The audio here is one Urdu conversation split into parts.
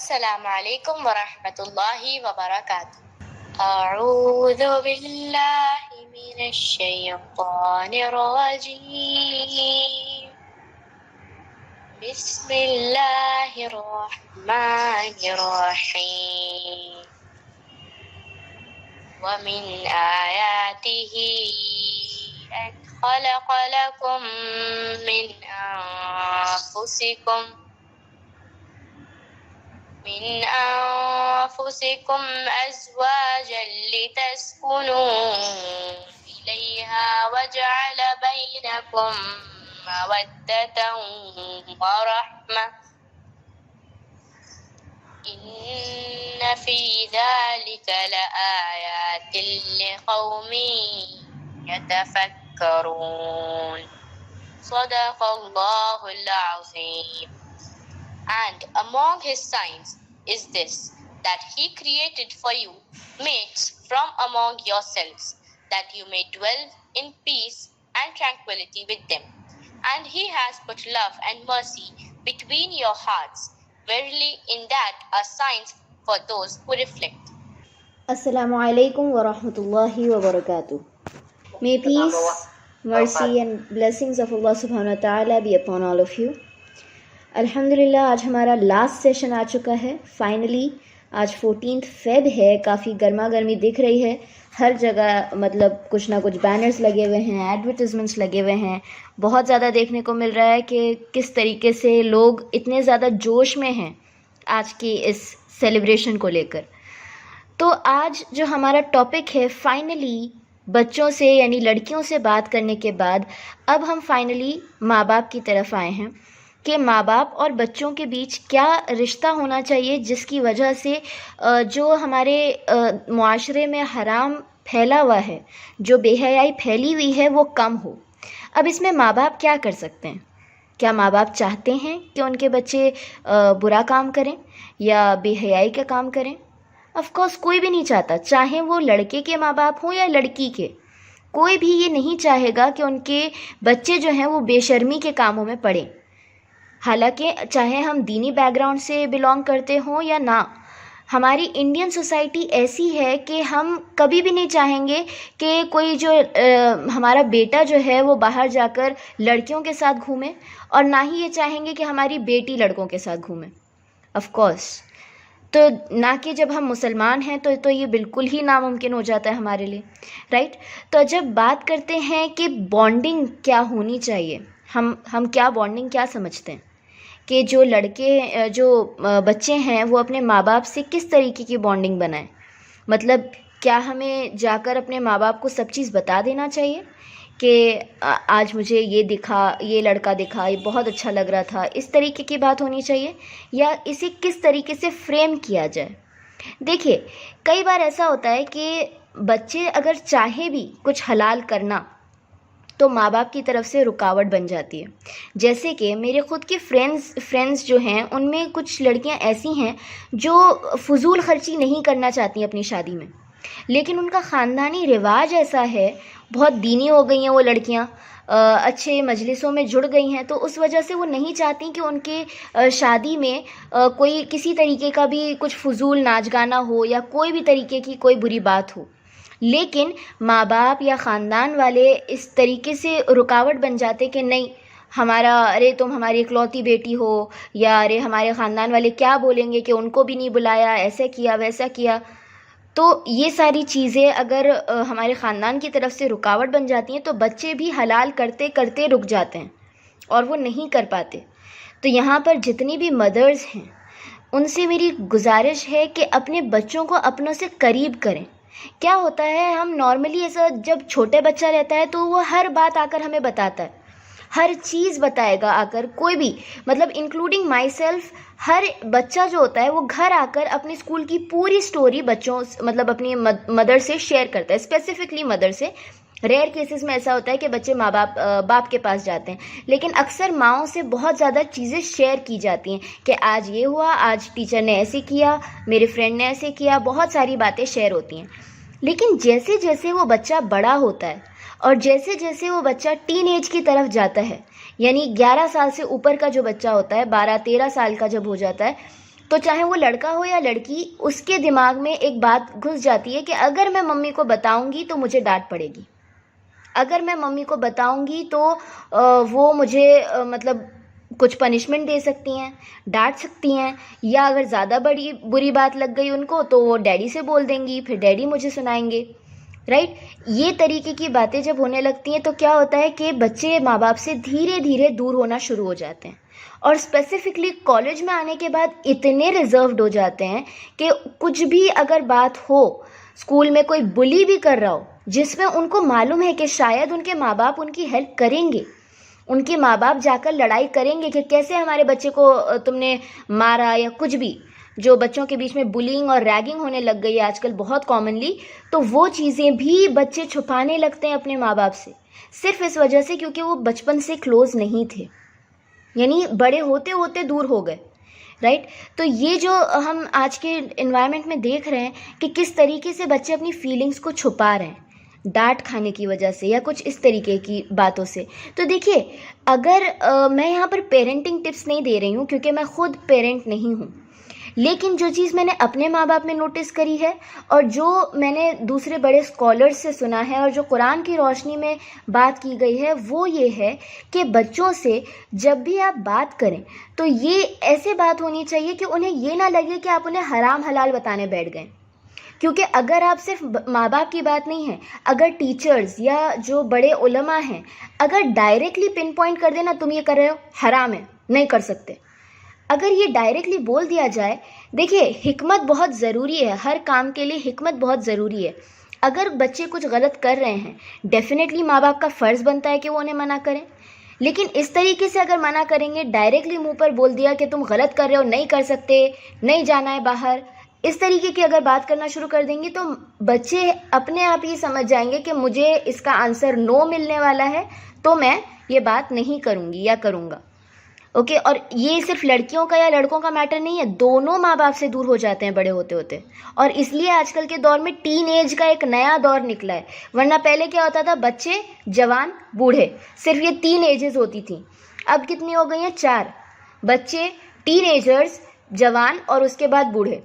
السلام علیکم ورحمۃ اللہ وبرکاتہ۔ اعوذ باللہ من الشیطان الرجیم، بسم اللہ الرحمن الرحیم۔ ومن آیاتہ ان خلق لکم من أنفسكم أزواجا لتسكنوا إليها وجعل بينكم مودة ورحمة إن في ذلك لآيات لقوم يتفكرون۔ صدق الله العظيم۔ And among his signs is this, that he created for you mates from among yourselves, that you may dwell in peace and tranquility with them. And he has put love and mercy between your hearts. Verily, in that are signs for those who reflect. Assalamu alaikum wa rahmatullahi wa barakatuh. May peace, mercy and blessings of Allah subhanahu wa ta'ala be upon all of you. الحمدللہ آج ہمارا لاسٹ سیشن آ چکا ہے فائنلی۔ آج 14 فیب ہے، کافی گرما گرمی دکھ رہی ہے ہر جگہ، مطلب کچھ نہ کچھ بینرز لگے ہوئے ہیں، ایڈورٹیزمنٹس لگے ہوئے ہیں، بہت زیادہ دیکھنے کو مل رہا ہے کہ کس طریقے سے لوگ اتنے زیادہ جوش میں ہیں آج کی اس سیلیبریشن کو لے کر۔ تو آج جو ہمارا ٹاپک ہے فائنلی بچوں سے یعنی لڑکیوں سے بات کرنے کے بعد اب ہم فائنلی ماں باپ کی طرف آئے ہیں کہ ماں باپ اور بچوں کے بیچ کیا رشتہ ہونا چاہیے جس کی وجہ سے جو ہمارے معاشرے میں حرام پھیلا ہوا ہے، جو بے حیائی پھیلی ہوئی ہے، وہ کم ہو۔ اب اس میں ماں باپ کیا کر سکتے ہیں؟ کیا ماں باپ چاہتے ہیں کہ ان کے بچے برا کام کریں یا بے حیائی کا کام کریں؟ آف کورس کوئی بھی نہیں چاہتا، چاہے وہ لڑکے کے ماں باپ ہوں یا لڑکی کے، کوئی بھی یہ نہیں چاہے گا کہ ان کے بچے جو ہیں وہ بے شرمی کے کاموں میں پڑیں، حالانکہ چاہے ہم دینی بیک گراؤنڈ سے بلانگ کرتے ہوں یا نہ۔ ہماری انڈین سوسائٹی ایسی ہے کہ ہم کبھی بھی نہیں چاہیں گے کہ کوئی جو ہمارا بیٹا جو ہے وہ باہر جا کر لڑکیوں کے ساتھ گھومے، اور نہ ہی یہ چاہیں گے کہ ہماری بیٹی لڑکوں کے ساتھ گھومے، آف کورس۔ تو نہ کہ جب ہم مسلمان ہیں تو یہ بالکل ہی ناممکن ہو جاتا ہے ہمارے لیے، رائٹ؟ تو جب بات کرتے ہیں کہ بانڈنگ کیا ہونی چاہیے، ہم کیا بانڈنگ کیا سمجھتے ہیں کہ جو بچے ہیں وہ اپنے ماں باپ سے کس طریقے کی بانڈنگ بنائیں؟ مطلب کیا ہمیں جا کر اپنے ماں باپ کو سب چیز بتا دینا چاہیے کہ آج مجھے یہ دکھا، یہ لڑکا دکھا، یہ بہت اچھا لگ رہا تھا، اس طریقے کی بات ہونی چاہیے، یا اسے کس طریقے سے فریم کیا جائے؟ دیکھیے کئی بار ایسا ہوتا ہے کہ بچے اگر چاہے بھی کچھ حلال کرنا تو ماں باپ کی طرف سے رکاوٹ بن جاتی ہے۔ جیسے کہ میرے خود کی فرینڈز جو ہیں ان میں کچھ لڑکیاں ایسی ہیں جو فضول خرچی نہیں کرنا چاہتی اپنی شادی میں، لیکن ان کا خاندانی رواج ایسا ہے، بہت دینی ہو گئی ہیں وہ لڑکیاں، اچھے مجلسوں میں جڑ گئی ہیں، تو اس وجہ سے وہ نہیں چاہتی کہ ان کے شادی میں کوئی کسی طریقے کا بھی کچھ فضول ناچ گانا ہو یا کوئی بھی طریقے کی کوئی بری بات ہو، لیکن ماں باپ یا خاندان والے اس طریقے سے رکاوٹ بن جاتے کہ نہیں ارے تم ہماری اکلوتی بیٹی ہو، یا ارے ہمارے خاندان والے کیا بولیں گے کہ ان کو بھی نہیں بلایا، ایسا کیا ویسا کیا۔ تو یہ ساری چیزیں اگر ہمارے خاندان کی طرف سے رکاوٹ بن جاتی ہیں تو بچے بھی حلال کرتے کرتے رک جاتے ہیں اور وہ نہیں کر پاتے۔ تو یہاں پر جتنی بھی مدرز ہیں ان سے میری گزارش ہے کہ اپنے بچوں کو اپنوں سے قریب کریں۔ کیا ہوتا ہے، ہم نارملی ایسا جب چھوٹے بچہ رہتا ہے تو وہ ہر بات آ کر ہمیں بتاتا ہے، ہر چیز بتائے گا آ کر، کوئی بھی مطلب انکلوڈنگ مائی سیلف، ہر بچہ جو ہوتا ہے وہ گھر آ کر اپنے اسکول کی پوری سٹوری بچوں مطلب اپنی مدر سے شیئر کرتا ہے، اسپیسیفکلی مدر سے۔ ریئر کیسز میں ایسا ہوتا ہے کہ بچے باپ کے پاس جاتے ہیں، لیکن اکثر ماؤں سے بہت زیادہ چیزیں شیئر کی جاتی ہیں کہ آج یہ ہوا، آج ٹیچر نے ایسے کیا، میرے فرینڈ نے ایسے کیا، بہت ساری باتیں شیئر ہوتی ہیں۔ لیکن جیسے جیسے وہ بچہ بڑا ہوتا ہے اور جیسے جیسے وہ بچہ ٹین ایج کی طرف جاتا ہے، یعنی 11 سال سے اوپر کا جو بچہ ہوتا ہے، 12-13 سال کا جب ہو جاتا ہے، تو چاہے وہ لڑکا ہو یا لڑکی، اس کے دماغ میں ایک بات گھس جاتی ہے کہ اگر میں ممی کو بتاؤں گی تو مجھے ڈانٹ پڑے گی، اگر میں ممی کو بتاؤں گی تو وہ مجھے مطلب کچھ پنشمنٹ دے سکتی ہیں، ڈانٹ سکتی ہیں، یا اگر زیادہ بری بات لگ گئی ان کو تو وہ ڈیڈی سے بول دیں گی، پھر ڈیڈی مجھے سنائیں گے، رائٹ. یہ طریقے کی باتیں جب ہونے لگتی ہیں تو کیا ہوتا ہے کہ بچے ماں باپ سے دھیرے دھیرے دور ہونا شروع ہو جاتے ہیں، اور اسپیسیفکلی کالج میں آنے کے بعد اتنے ریزروڈ ہو جاتے ہیں کہ کچھ بھی اگر بات ہو، اسکول میں کوئی بلی بھی کر رہا ہو جس میں ان کو معلوم ہے کہ شاید ان کے ماں باپ ان کی ہیلپ کریں گے، ان کے ماں باپ جا کر لڑائی کریں گے کہ کیسے ہمارے بچے کو تم نے مارا یا کچھ بھی، جو بچوں کے بیچ میں بلینگ اور ریگنگ ہونے لگ گئی ہے آج کل بہت کامنلی، تو وہ چیزیں بھی بچے چھپانے لگتے ہیں اپنے ماں باپ سے، صرف اس وجہ سے کیونکہ وہ بچپن سے کلوز نہیں تھے، یعنی بڑے ہوتے ہوتے دور ہو گئے، رائٹ. تو یہ جو ہم آج کے انوائرمنٹ میں دیکھ رہے ہیں کہ کس طریقے سے بچے اپنی فیلنگز کو چھپا رہے ہیں ڈانٹ کھانے کی وجہ سے یا کچھ اس طریقے کی باتوں سے. تو دیکھیے، اگر میں یہاں پر پیرنٹنگ ٹپس نہیں دے رہی ہوں کیونکہ میں خود پیرنٹ نہیں ہوں، لیکن جو چیز میں نے اپنے ماں باپ میں نوٹس کری ہے اور جو میں نے دوسرے بڑے اسکالرز سے سنا ہے اور جو قرآن کی روشنی میں بات کی گئی ہے، وہ یہ ہے کہ بچوں سے جب بھی آپ بات کریں تو یہ ایسے بات ہونی چاہیے کہ انہیں یہ نہ لگے کہ آپ انہیں حرام حلال بتانے بیٹھ گئے. کیونکہ اگر آپ صرف ماں باپ کی بات نہیں ہے، اگر ٹیچرز یا جو بڑے علماء ہیں اگر ڈائریکٹلی پن پوائنٹ کر دینا تم یہ کر رہے ہو حرام ہے، نہیں کر سکتے، اگر یہ ڈائریکٹلی بول دیا جائے، دیکھیے حکمت بہت ضروری ہے، ہر کام کے لیے حکمت بہت ضروری ہے. اگر بچے کچھ غلط کر رہے ہیں ڈیفینیٹلی ماں باپ کا فرض بنتا ہے کہ وہ انہیں منع کریں، لیکن اس طریقے سے اگر منع کریں گے، ڈائریکٹلی منہ پر بول دیا کہ تم غلط کر رہے ہو، نہیں کر سکتے، نہیں جانا ہے باہر، اس طریقے کی اگر بات کرنا شروع کر دیں گی تو بچے اپنے آپ ہی سمجھ جائیں گے کہ مجھے اس کا آنسر نو ملنے والا ہے تو میں یہ بات نہیں کروں گی یا کروں گا. اوکے. اور یہ صرف لڑکیوں کا یا لڑکوں کا میٹر نہیں ہے، دونوں ماں باپ سے دور ہو جاتے ہیں بڑے ہوتے ہوتے، اور اس لیے آج کل کے دور میں ٹین ایج کا ایک نیا دور نکلا ہے. ورنہ پہلے کیا ہوتا تھا، بچے، جوان، بوڑھے، صرف یہ 3 ایجز ہوتی تھیں. اب کتنی ہو گئی ہیں؟ 4. بچے، ٹین ایجرز، جوان اور اس کے بعد بوڑھے.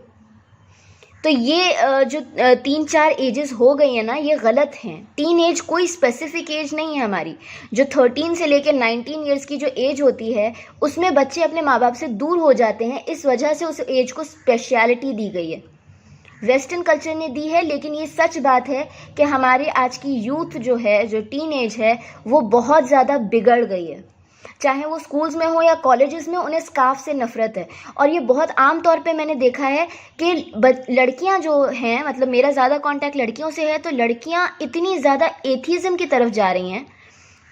تو یہ جو 3-4 ایجز ہو گئی ہیں نا، یہ غلط ہیں. ٹین ایج کوئی اسپیسیفک ایج نہیں ہے ہماری. جو 13 سے لے کے 19 ایئرس کی جو ایج ہوتی ہے اس میں بچے اپنے ماں باپ سے دور ہو جاتے ہیں، اس وجہ سے اس ایج کو اسپیشلٹی دی گئی ہے، ویسٹرن کلچر نے دی ہے. لیکن یہ سچ بات ہے کہ ہمارے آج کی یوتھ جو ہے، جو ٹین ایج ہے، وہ بہت زیادہ بگڑ گئی ہے. چاہے وہ سکولز میں ہو یا کالجز میں، انہیں اسکارف سے نفرت ہے. اور یہ بہت عام طور پہ میں نے دیکھا ہے کہ لڑکیاں جو ہیں، مطلب میرا زیادہ کانٹیکٹ لڑکیوں سے ہے، تو لڑکیاں اتنی زیادہ ایتھیزم کی طرف جا رہی ہیں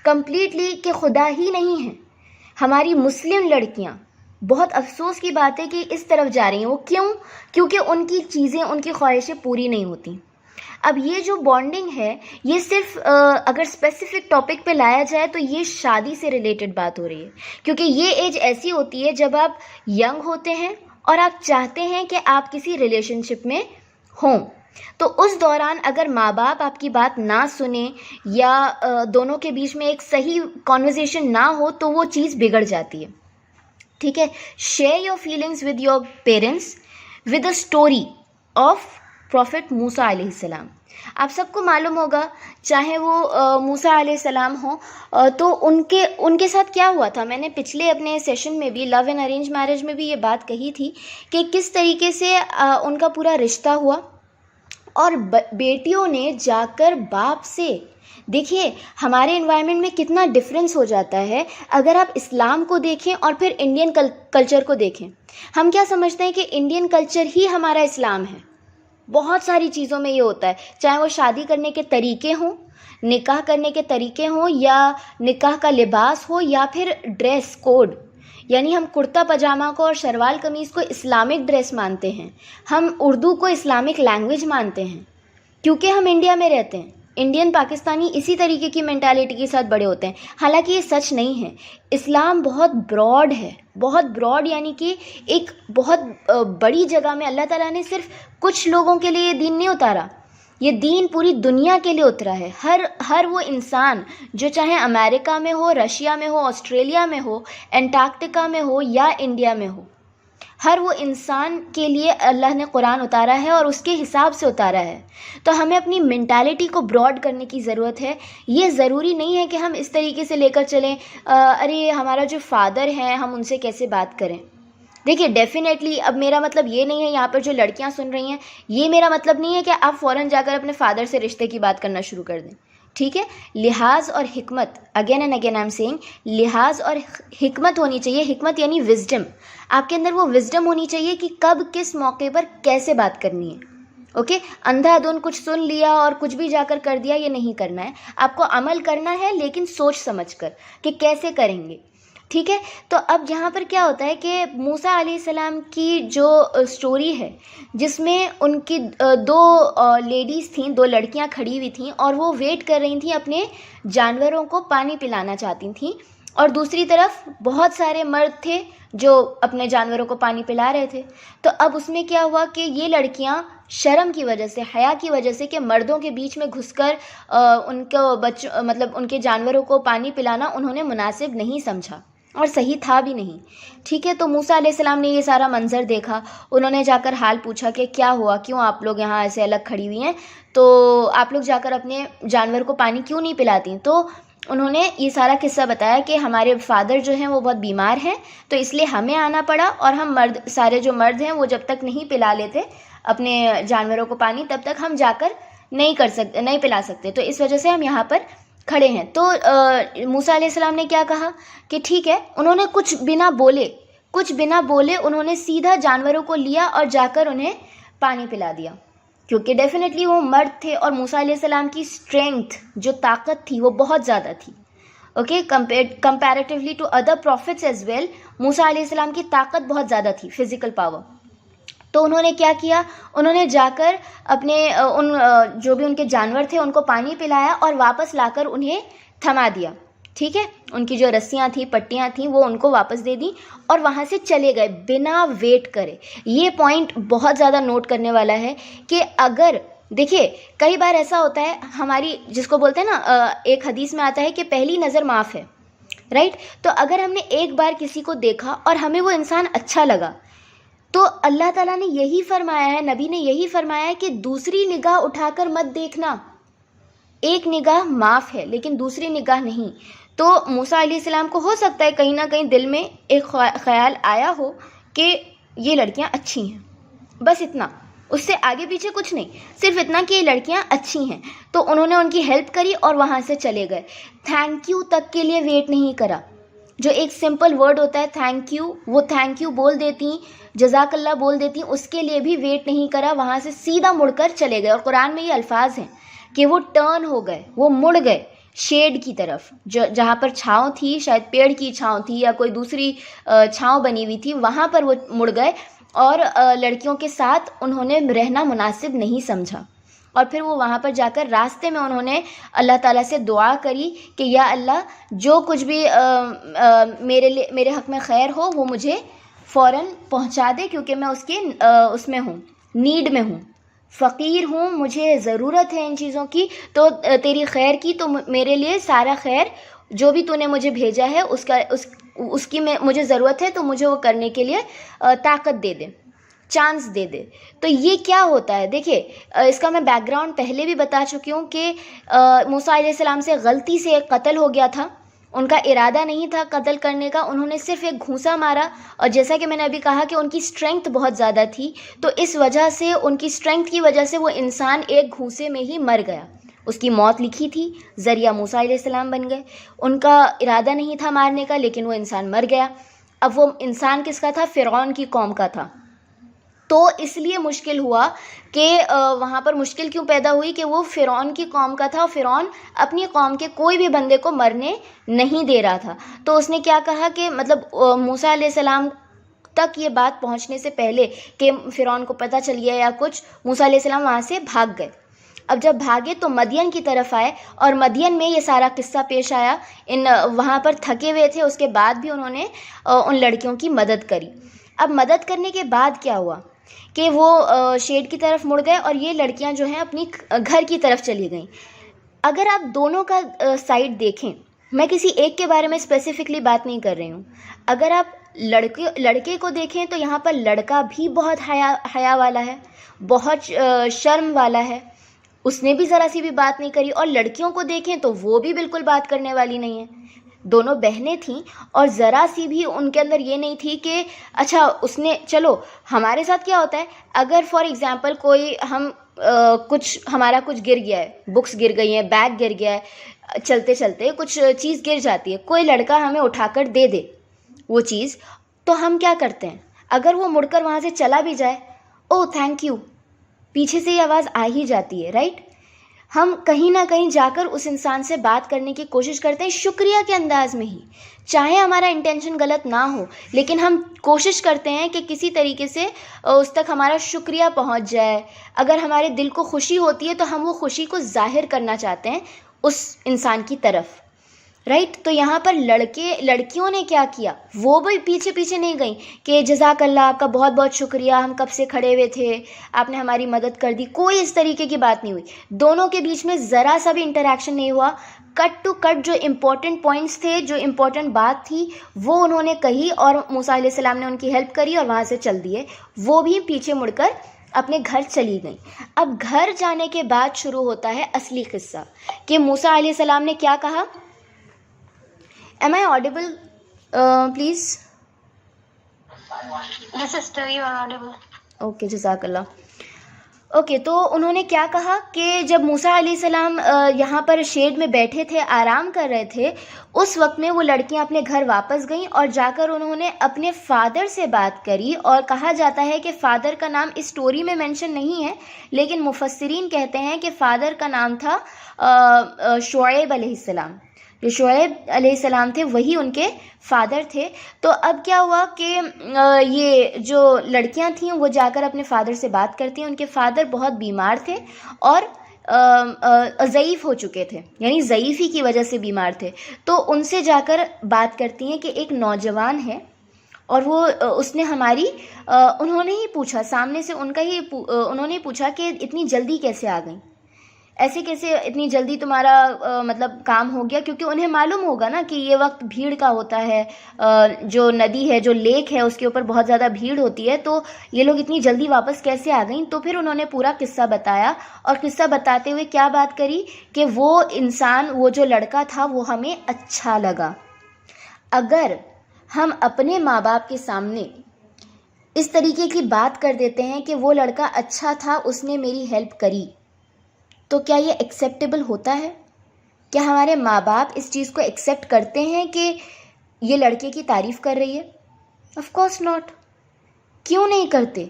کمپلیٹلی کہ خدا ہی نہیں ہے. ہماری مسلم لڑکیاں، بہت افسوس کی بات ہے کہ اس طرف جا رہی ہیں. وہ کیوں؟ کیونکہ ان کی چیزیں، ان کی خواہشیں پوری نہیں ہوتی. اب یہ جو بانڈنگ ہے، یہ صرف اگر اسپیسیفک ٹاپک پہ لایا جائے تو یہ شادی سے ریلیٹڈ بات ہو رہی ہے، کیونکہ یہ ایج ایسی ہوتی ہے جب آپ ینگ ہوتے ہیں اور آپ چاہتے ہیں کہ آپ کسی ریلیشن شپ میں ہوں. تو اس دوران اگر ماں باپ آپ کی بات نہ سنیں یا دونوں کے بیچ میں ایک صحیح کانورزیشن نہ ہو تو وہ چیز بگڑ جاتی ہے. ٹھیک ہے. Share your feelings with your parents with a story of prophet Musa علیہ السلام. آپ سب کو معلوم ہوگا، چاہے وہ موسیٰ علیہ السلام ہوں تو ان کے ساتھ کیا ہوا تھا. میں نے پچھلے اپنے سیشن میں بھی، لو اینڈ ارینج میرج میں بھی یہ بات کہی تھی کہ کس طریقے سے ان کا پورا رشتہ ہوا، اور بیٹیوں نے جا کر باپ سے، دیکھیے ہمارے انوائرمنٹ میں کتنا ڈفرینس ہو جاتا ہے. اگر آپ اسلام کو دیکھیں اور پھر انڈین کلچر کو دیکھیں، ہم کیا سمجھتے ہیں کہ انڈین کلچر ہی ہمارا اسلام ہے. بہت ساری چیزوں میں یہ ہوتا ہے، چاہے وہ شادی کرنے کے طریقے ہوں، نکاح کرنے کے طریقے ہوں، یا نکاح کا لباس ہو، یا پھر ڈریس کوڈ. یعنی ہم کرتا پاجامہ کو اور شلوار قمیض کو اسلامک ڈریس مانتے ہیں، ہم اردو کو اسلامک لینگویج مانتے ہیں کیونکہ ہم انڈیا میں رہتے ہیں. انڈین پاکستانی اسی طریقے کی مینٹالٹی کے ساتھ بڑے ہوتے ہیں. حالانکہ یہ سچ نہیں ہے. اسلام بہت براڈ ہے، بہت براڈ، یعنی کہ ایک بہت بڑی جگہ میں اللہ تعالیٰ نے صرف کچھ لوگوں کے لیے یہ دین نہیں اتارا، یہ دین پوری دنیا کے لیے اترا ہے. ہر وہ انسان جو چاہے امریکہ میں ہو، رشیا میں ہو، آسٹریلیا میں ہو، انٹارکٹیکا میں ہو یا انڈیا میں ہو، ہر وہ انسان کے لیے اللہ نے قرآن اتارا ہے اور اس کے حساب سے اتارا ہے. تو ہمیں اپنی مینٹالٹی کو براڈ کرنے کی ضرورت ہے. یہ ضروری نہیں ہے کہ ہم اس طریقے سے لے کر چلیں ارے ہمارا جو فادر ہیں ہم ان سے کیسے بات کریں. دیکھیے ڈیفینیٹلی اب میرا مطلب یہ نہیں ہے، یہاں پر جو لڑکیاں سن رہی ہیں یہ میرا مطلب نہیں ہے کہ آپ فوراً جا کر اپنے فادر سے رشتے کی بات کرنا شروع کر دیں. ٹھیک ہے، لحاظ اور حکمت، again and again I am seeing, لحاظ اور حکمت ہونی چاہیے. حکمت یعنی وزڈم. آپ کے اندر وہ وزڈم ہونی چاہیے کہ کب کس موقع پر کیسے بات کرنی ہے. اوکے، اندھا دھند کچھ سن لیا اور کچھ بھی جا کر دیا یہ نہیں کرنا ہے. آپ کو عمل کرنا ہے لیکن سوچ سمجھ کر کہ کیسے کریں گے. ٹھیک ہے، تو اب یہاں پر کیا ہوتا ہے کہ موسیٰ علیہ السلام کی جو سٹوری ہے جس میں ان کی دو لیڈیز تھیں، دو لڑکیاں کھڑی ہوئی تھیں اور وہ ویٹ کر رہی تھیں، اپنے جانوروں کو پانی پلانا چاہتی تھیں، اور دوسری طرف بہت سارے مرد تھے جو اپنے جانوروں کو پانی پلا رہے تھے. تو اب اس میں کیا ہوا کہ یہ لڑکیاں شرم کی وجہ سے، حیا کی وجہ سے کہ مردوں کے بیچ میں گھس کر ان کو مطلب ان کے جانوروں کو پانی پلانا انہوں نے مناسب نہیں سمجھا اور صحیح تھا بھی نہیں. ٹھیک ہے، تو موسیٰ علیہ السلام نے یہ سارا منظر دیکھا. انہوں نے جا کر حال پوچھا کہ کیا ہوا، کیوں آپ لوگ یہاں ایسے الگ کھڑی ہوئی ہیں، تو آپ لوگ جا کر اپنے جانور کو پانی کیوں نہیں پلاتی. تو انہوں نے یہ سارا قصہ بتایا کہ ہمارے فادر جو ہیں وہ بہت بیمار ہیں تو اس لیے ہمیں آنا پڑا، اور ہم سارے جو مرد ہیں وہ جب تک نہیں پلا لیتے اپنے جانوروں کو پانی تب تک ہم جا کر نہیں پلا سکتے، تو اس وجہ سے ہم یہاں پر کھڑے ہیں. تو موسیٰ علیہ السلام نے کیا کہا کہ ٹھیک ہے. انہوں نے کچھ بنا بولے انہوں نے سیدھا جانوروں کو لیا اور جا کر انہیں پانی پلا دیا، کیونکہ ڈیفینیٹلی وہ مرد تھے اور موسیٰ علیہ السلام کی اسٹرینتھ جو طاقت تھی وہ بہت زیادہ تھی. Okay, comparatively to other prophets as well, Musa علیہ السلام کی طاقت بہت زیادہ تھی، فزیکل پاور. تو انہوں نے کیا کیا، انہوں نے جا کر اپنے جو بھی ان کے جانور تھے ان کو پانی پلایا اور واپس لا کر انہیں تھما دیا. ٹھیک ہے، ان کی جو رسیاں تھیں، پٹیاں تھیں، وہ ان کو واپس دے دیں اور وہاں سے چلے گئے بنا ویٹ کرے. یہ پوائنٹ بہت زیادہ نوٹ کرنے والا ہے کہ اگر دیکھیے کئی بار ایسا ہوتا ہے ہماری، جس کو بولتے ہیں نا، ایک حدیث میں آتا ہے کہ پہلی نظر معاف ہے، رائٹ. تو اگر ہم نے ایک بار کسی کو دیکھا اور ہمیں وہ انسان اچھا لگا تو اللہ تعالیٰ نے یہی فرمایا ہے، نبی نے یہی فرمایا ہے کہ دوسری نگاہ اٹھا کر مت دیکھنا. ایک نگاہ معاف ہے لیکن دوسری نگاہ نہیں. تو موسیٰ علیہ السلام کو ہو سکتا ہے کہیں نہ کہیں دل میں ایک خیال آیا ہو کہ یہ لڑکیاں اچھی ہیں، بس اتنا، اس سے آگے پیچھے کچھ نہیں، صرف اتنا کہ یہ لڑکیاں اچھی ہیں. تو انہوں نے ان کی ہیلپ کری اور وہاں سے چلے گئے. تھینک یو تک کے لیے ویٹ نہیں کرا. جو ایک سمپل ورڈ ہوتا ہے تھینک یو، وہ تھینک یو بول دیتی، جزاک اللہ بول دیتی، اس کے لیے بھی ویٹ نہیں کرا، وہاں سے سیدھا مڑ کر چلے گئے. اور قرآن میں یہ الفاظ ہیں کہ وہ ٹرن ہو گئے، وہ مڑ گئے شیڈ کی طرف، جہاں پر چھاؤں تھی، شاید پیڑ کی چھاؤں تھی یا کوئی دوسری چھاؤں بنی ہوئی تھی، وہاں پر وہ مڑ گئے اور لڑکیوں کے ساتھ انہوں نے رہنا مناسب نہیں سمجھا. اور پھر وہ وہاں پر جا کر راستے میں انہوں نے اللہ تعالیٰ سے دعا کری کہ یا اللہ جو کچھ بھی میرے حق میں خیر ہو وہ مجھے فوراً پہنچا دے، کیونکہ میں اس میں ہوں، نیڈ میں ہوں، فقیر ہوں، مجھے ضرورت ہے ان چیزوں کی. تو تیری خیر کی تو میرے لیے سارا خیر جو بھی تو نے مجھے بھیجا ہے اس کی مجھے ضرورت ہے، تو مجھے وہ کرنے کے لیے طاقت دے دے، چانس دے دے. تو یہ کیا ہوتا ہے، دیکھیے اس کا میں بیک گراؤنڈ پہلے بھی بتا چکی ہوں کہ موسیٰ علیہ السلام سے غلطی سے ایک قتل ہو گیا تھا. ان کا ارادہ نہیں تھا قتل کرنے کا، انہوں نے صرف ایک گھونسا مارا، اور جیسا کہ میں نے ابھی کہا کہ ان کی اسٹرینتھ بہت زیادہ تھی، تو اس وجہ سے ان کی اسٹرینتھ کی وجہ سے وہ انسان ایک گھونسے میں ہی مر گیا. اس کی موت لکھی تھی، ذریعہ موسیٰ علیہ السلام بن گئے. ان کا ارادہ نہیں تھا مارنے کا لیکن وہ انسان مر گیا. اب وہ انسان کس کا تھا؟ فرعون کی قوم کا تھا. تو اس لیے مشکل ہوا کہ وہاں پر مشکل کیوں پیدا ہوئی کہ وہ فرعون کی قوم کا تھا، اور فرعون اپنی قوم کے کوئی بھی بندے کو مرنے نہیں دے رہا تھا. تو اس نے کیا کہا کہ مطلب موسیٰ علیہ السلام تک یہ بات پہنچنے سے پہلے کہ فرعون کو پتہ چل گیا یا کچھ، موسیٰ علیہ السلام وہاں سے بھاگ گئے. اب جب بھاگے تو مدین کی طرف آئے، اور مدین میں یہ سارا قصہ پیش آیا. وہاں پر تھکے ہوئے تھے، اس کے بعد بھی انہوں نے ان لڑکیوں کی مدد کری. اب مدد کرنے کے بعد کیا ہوا کہ وہ شیڈ کی طرف مڑ گئے اور یہ لڑکیاں جو ہیں اپنی گھر کی طرف چلی گئیں. اگر آپ دونوں کا سائڈ دیکھیں، میں کسی ایک کے بارے میں اسپیسیفکلی بات نہیں کر رہی ہوں، اگر آپ لڑکے کو دیکھیں تو یہاں پر لڑکا بھی بہت حیا والا ہے، بہت شرم والا ہے، اس نے بھی ذرا سی بھی بات نہیں کری. اور لڑکیوں کو دیکھیں تو وہ بھی بالکل بات کرنے والی نہیں ہے. دونوں بہنیں تھیں اور ذرا سی بھی ان کے اندر یہ نہیں تھی کہ اچھا اس نے، چلو ہمارے ساتھ کیا ہوتا ہے اگر فار ایگزامپل کوئی ہمارا کچھ گر گیا ہے، بکس گر گئی ہیں، بیگ گر گیا ہے، چلتے چلتے کچھ چیز گر جاتی ہے، کوئی لڑکا ہمیں اٹھا کر دے دے وہ چیز، تو ہم کیا کرتے ہیں؟ اگر وہ مڑ کر وہاں سے چلا بھی جائے، او تھینک یو، پیچھے سے یہ آواز آ ہی جاتی ہے، رائٹ؟ ہم کہیں نہ کہیں جا کر اس انسان سے بات کرنے کی کوشش کرتے ہیں شکریہ کے انداز میں ہی، چاہے ہمارا انٹینشن غلط نہ ہو، لیکن ہم کوشش کرتے ہیں کہ کسی طریقے سے اس تک ہمارا شکریہ پہنچ جائے. اگر ہمارے دل کو خوشی ہوتی ہے تو ہم وہ خوشی کو ظاہر کرنا چاہتے ہیں اس انسان کی طرف، رائٹ؟ تو یہاں پر لڑکیوں نے کیا کیا، وہ بھی پیچھے پیچھے نہیں گئیں کہ جزاک اللہ، آپ کا بہت بہت شکریہ، ہم کب سے کھڑے ہوئے تھے، آپ نے ہماری مدد کر دی. کوئی اس طریقے کی بات نہیں ہوئی. دونوں کے بیچ میں ذرا سا بھی انٹریکشن نہیں ہوا. کٹ ٹو کٹ جو امپورٹنٹ پوائنٹس تھے، جو امپورٹنٹ بات تھی، وہ انہوں نے کہی اور موسیٰ علیہ السلام نے ان کی ہیلپ کری اور وہاں سے چل دیے. وہ بھی پیچھے مڑ کر اپنے گھر چلی گئیں. اب گھر جانے کے بعد شروع ہوتا ہے اصلی قصہ کہ موسیٰ علیہ السلام نے کیا کہا. Am I audible? Please. Yes, sister, you are audible. Okay, جزاک اللہ. اوکے، تو انہوں نے کیا کہا کہ جب موسیٰ علیہ السلام یہاں پر شیڈ میں بیٹھے تھے، آرام کر رہے تھے، اس وقت میں وہ لڑکیاں اپنے گھر واپس گئیں اور جا کر انہوں نے اپنے فادر سے بات کری. اور کہا جاتا ہے کہ فادر کا نام اس سٹوری میں مینشن نہیں ہے، لیکن مفسرین کہتے ہیں کہ فادر کا نام تھا شعیب علیہ السلام. جو شعیب علیہ السلام تھے وہی ان کے فادر تھے. تو اب کیا ہوا کہ یہ جو لڑکیاں تھیں وہ جا کر اپنے فادر سے بات کرتی ہیں. ان کے فادر بہت بیمار تھے اور ضعیف ہو چکے تھے، یعنی ضعیفی کی وجہ سے بیمار تھے. تو ان سے جا کر بات کرتی ہیں کہ ایک نوجوان ہے اور وہ اس نے ہماری انہوں نے ہی پوچھا، سامنے سے انہوں نے پوچھا کہ اتنی جلدی کیسے آ گئیں، ایسے کیسے اتنی جلدی تمہارا مطلب کام ہو گیا؟ کیونکہ انہیں معلوم ہوگا نا کہ یہ وقت بھیڑ کا ہوتا ہے، جو ندی ہے، جو لیک ہے، اس کے اوپر بہت زیادہ بھیڑ ہوتی ہے، تو یہ لوگ اتنی جلدی واپس کیسے آ گئیں؟ تو پھر انہوں نے پورا قصہ بتایا اور قصہ بتاتے ہوئے کیا بات کری کہ وہ انسان، وہ جو لڑکا تھا وہ ہمیں اچھا لگا. اگر ہم اپنے ماں باپ کے سامنے اس طریقے کی بات کر دیتے ہیں کہ وہ لڑکا اچھا تھا، اس نے میری ہیلپ کری، تو کیا یہ ایکسیپٹیبل ہوتا ہے؟ کیا ہمارے ماں باپ اس چیز کو ایکسیپٹ کرتے ہیں کہ یہ لڑکے کی تعریف کر رہی ہے؟ Of course not. کیوں نہیں کرتے؟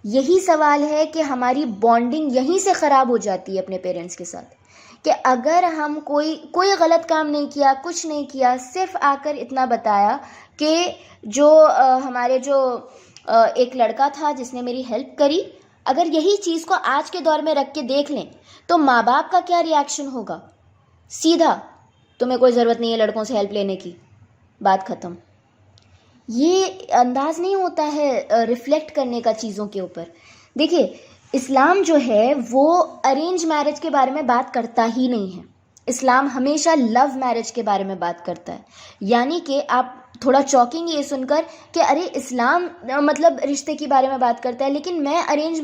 یہی سوال ہے کہ ہماری بانڈنگ یہیں سے خراب ہو جاتی ہے اپنے پیرنٹس کے ساتھ، کہ اگر ہم کوئی غلط کام نہیں کیا، کچھ نہیں کیا، صرف آ کر اتنا بتایا کہ ہمارے جو ایک لڑکا تھا جس نے میری ہیلپ کری، اگر یہی چیز کو آج کے دور میں رکھ کے دیکھ لیں تو ماں باپ کا کیا ری ایکشن ہوگا؟ سیدھا تمہیں کوئی ضرورت نہیں ہے لڑکوں سے ہیلپ لینے کی، بات ختم. یہ انداز نہیں ہوتا ہے ریفلیکٹ کرنے کا چیزوں کے اوپر. دیکھیے، اسلام جو ہے وہ ارینج میرج کے بارے میں بات کرتا ہی نہیں ہے. اسلام ہمیشہ لو میرج کے بارے میں بات کرتا ہے. یعنی کہ آپ تھوڑا چوکنگ یہ سن کر کہ ارے اسلام مطلب رشتے کے بارے میں بات کرتا ہے، لیکن میں ارینج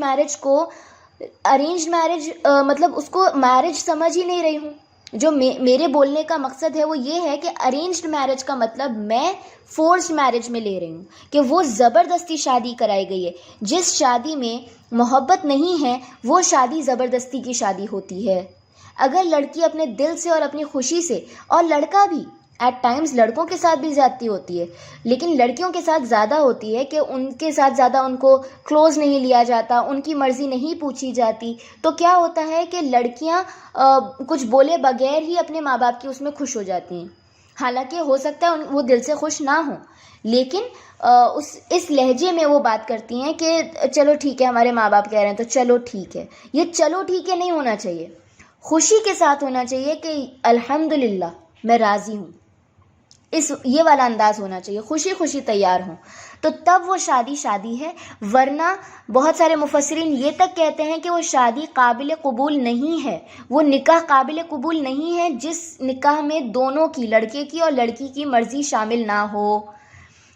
میرج مطلب اس کو میرج سمجھ ہی نہیں رہی ہوں. جو میرے بولنے کا مقصد ہے وہ یہ ہے کہ ارینجڈ میرج کا مطلب میں فورسڈ میرج میں لے رہی ہوں کہ وہ زبردستی شادی کرائی گئی ہے. جس شادی میں محبت نہیں ہے وہ شادی زبردستی کی شادی ہوتی ہے. اگر لڑکی اپنے دل سے اور اپنی خوشی سے، اور لڑکا بھی ایٹ ٹائمز، لڑکوں کے ساتھ بھی زیادتی ہوتی ہے لیکن لڑکیوں کے ساتھ زیادہ ہوتی ہے کہ ان کے ساتھ زیادہ ان کو کلوز نہیں لیا جاتا، ان کی مرضی نہیں پوچھی جاتی. تو کیا ہوتا ہے کہ لڑکیاں کچھ بولے بغیر ہی اپنے ماں باپ کی اس میں خوش ہو جاتی ہیں. حالانکہ ہو سکتا ہے وہ دل سے خوش نہ ہوں، لیکن اس لہجے میں وہ بات کرتی ہیں کہ چلو ٹھیک ہے، ہمارے ماں باپ کہہ رہے ہیں تو چلو ٹھیک ہے. یہ چلو ٹھیک ہے نہیں ہونا چاہیے، خوشی کے ساتھ ہونا چاہیے کہ الحمدللہ میں راضی ہوں. یہ والا انداز ہونا چاہیے، خوشی خوشی تیار ہوں، تو تب وہ شادی ہے. ورنہ بہت سارے مفسرین یہ تک کہتے ہیں کہ وہ شادی قابل قبول نہیں ہے، وہ نکاح قابل قبول نہیں ہے جس نکاح میں دونوں کی، لڑکے کی اور لڑکی کی مرضی شامل نہ ہو.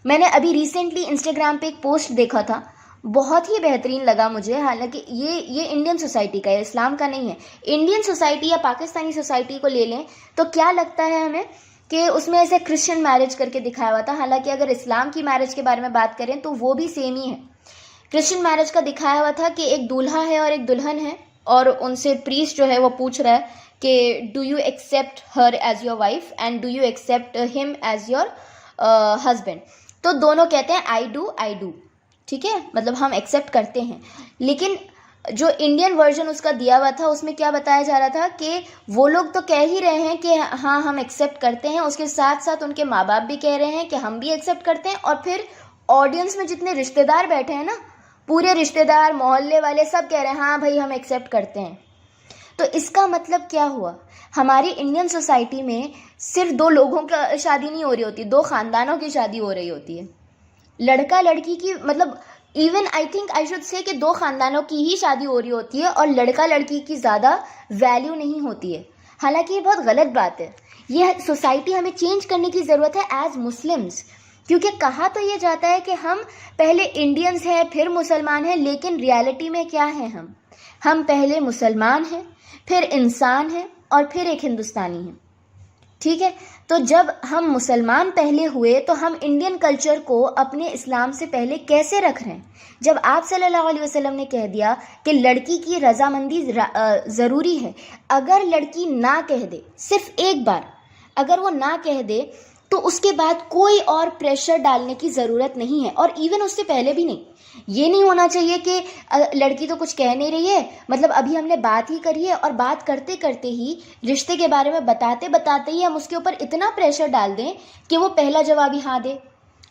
میں نے ابھی ریسنٹلی انسٹاگرام پہ ایک پوسٹ دیکھا تھا, بہت ہی بہترین لگا مجھے, حالانکہ یہ انڈین سوسائٹی کا ہے, اسلام کا نہیں ہے. انڈین سوسائٹی یا پاکستانی سوسائٹی کو لے لیں تو کیا لگتا ہے ہمیں کہ اس میں ایسے کرسچن میرج کر کے دکھایا ہوا تھا, حالانکہ اگر اسلام کی میرج کے بارے میں بات کریں تو وہ بھی سیم ہی ہے. کرسچن میرج کا دکھایا ہوا تھا کہ ایک دولہا ہے اور ایک دلہن ہے, اور ان سے پریسٹ جو ہے وہ پوچھ رہا ہے کہ do you accept her as your wife and do you accept ہم ایز یور ہسبینڈ. تو دونوں کہتے ہیں آئی ڈو, ٹھیک ہے, مطلب ہم ایکسیپٹ کرتے ہیں. لیکن جو انڈین ورژن اس کا دیا ہوا تھا اس میں کیا بتایا جا رہا تھا کہ وہ لوگ تو کہہ ہی رہے ہیں کہ ہاں ہم ایکسیپٹ کرتے ہیں, اس کے ساتھ ساتھ ان کے ماں باپ بھی کہہ رہے ہیں کہ ہم بھی ایکسیپٹ کرتے ہیں, اور پھر آڈینس میں جتنے رشتہ دار بیٹھے ہیں نا, پورے رشتہ دار محلے والے سب کہہ رہے ہیں ہاں بھائی ہم ایکسیپٹ کرتے ہیں. تو اس کا مطلب کیا ہوا, ہماری انڈین سوسائٹی میں صرف دو لوگوں کا شادی نہیں ہو رہی ہوتی, دو خاندانوں کی شادی ہو رہی ہوتی ہے. لڑکا لڑکی کی مطلب even I think I should say کہ دو خاندانوں کی ہی شادی ہو رہی ہوتی ہے, اور لڑکا لڑکی کی زیادہ ویلیو نہیں ہوتی ہے. حالانکہ یہ بہت غلط بات ہے. یہ سوسائٹی ہمیں چینج کرنے کی ضرورت ہے ایز مسلمس, کیونکہ کہا تو یہ جاتا ہے کہ ہم پہلے انڈینز ہیں پھر مسلمان ہیں, لیکن ریالٹی میں کیا ہیں, ہم پہلے مسلمان ہیں, پھر انسان ہیں, اور پھر ایک ہندوستانی ہیں. ٹھیک ہے, تو جب ہم مسلمان پہلے ہوئے تو ہم انڈین کلچر کو اپنے اسلام سے پہلے کیسے رکھ رہے ہیں؟ جب آپ صلی اللہ علیہ وسلم نے کہہ دیا کہ لڑکی کی رضامندی ضروری ہے, اگر لڑکی نہ کہہ دے, صرف ایک بار اگر وہ نہ کہہ دے تو اس کے بعد کوئی اور پریشر ڈالنے کی ضرورت نہیں ہے, اور ایون اس سے پہلے بھی نہیں. یہ نہیں ہونا چاہیے کہ لڑکی تو کچھ کہہ نہیں رہی ہے, مطلب ابھی ہم نے بات ہی کری ہے, اور بات کرتے کرتے ہی رشتے کے بارے میں بتاتے بتاتے ہی ہم اس کے اوپر اتنا پریشر ڈال دیں کہ وہ پہلا جواب ہی ہاں دے.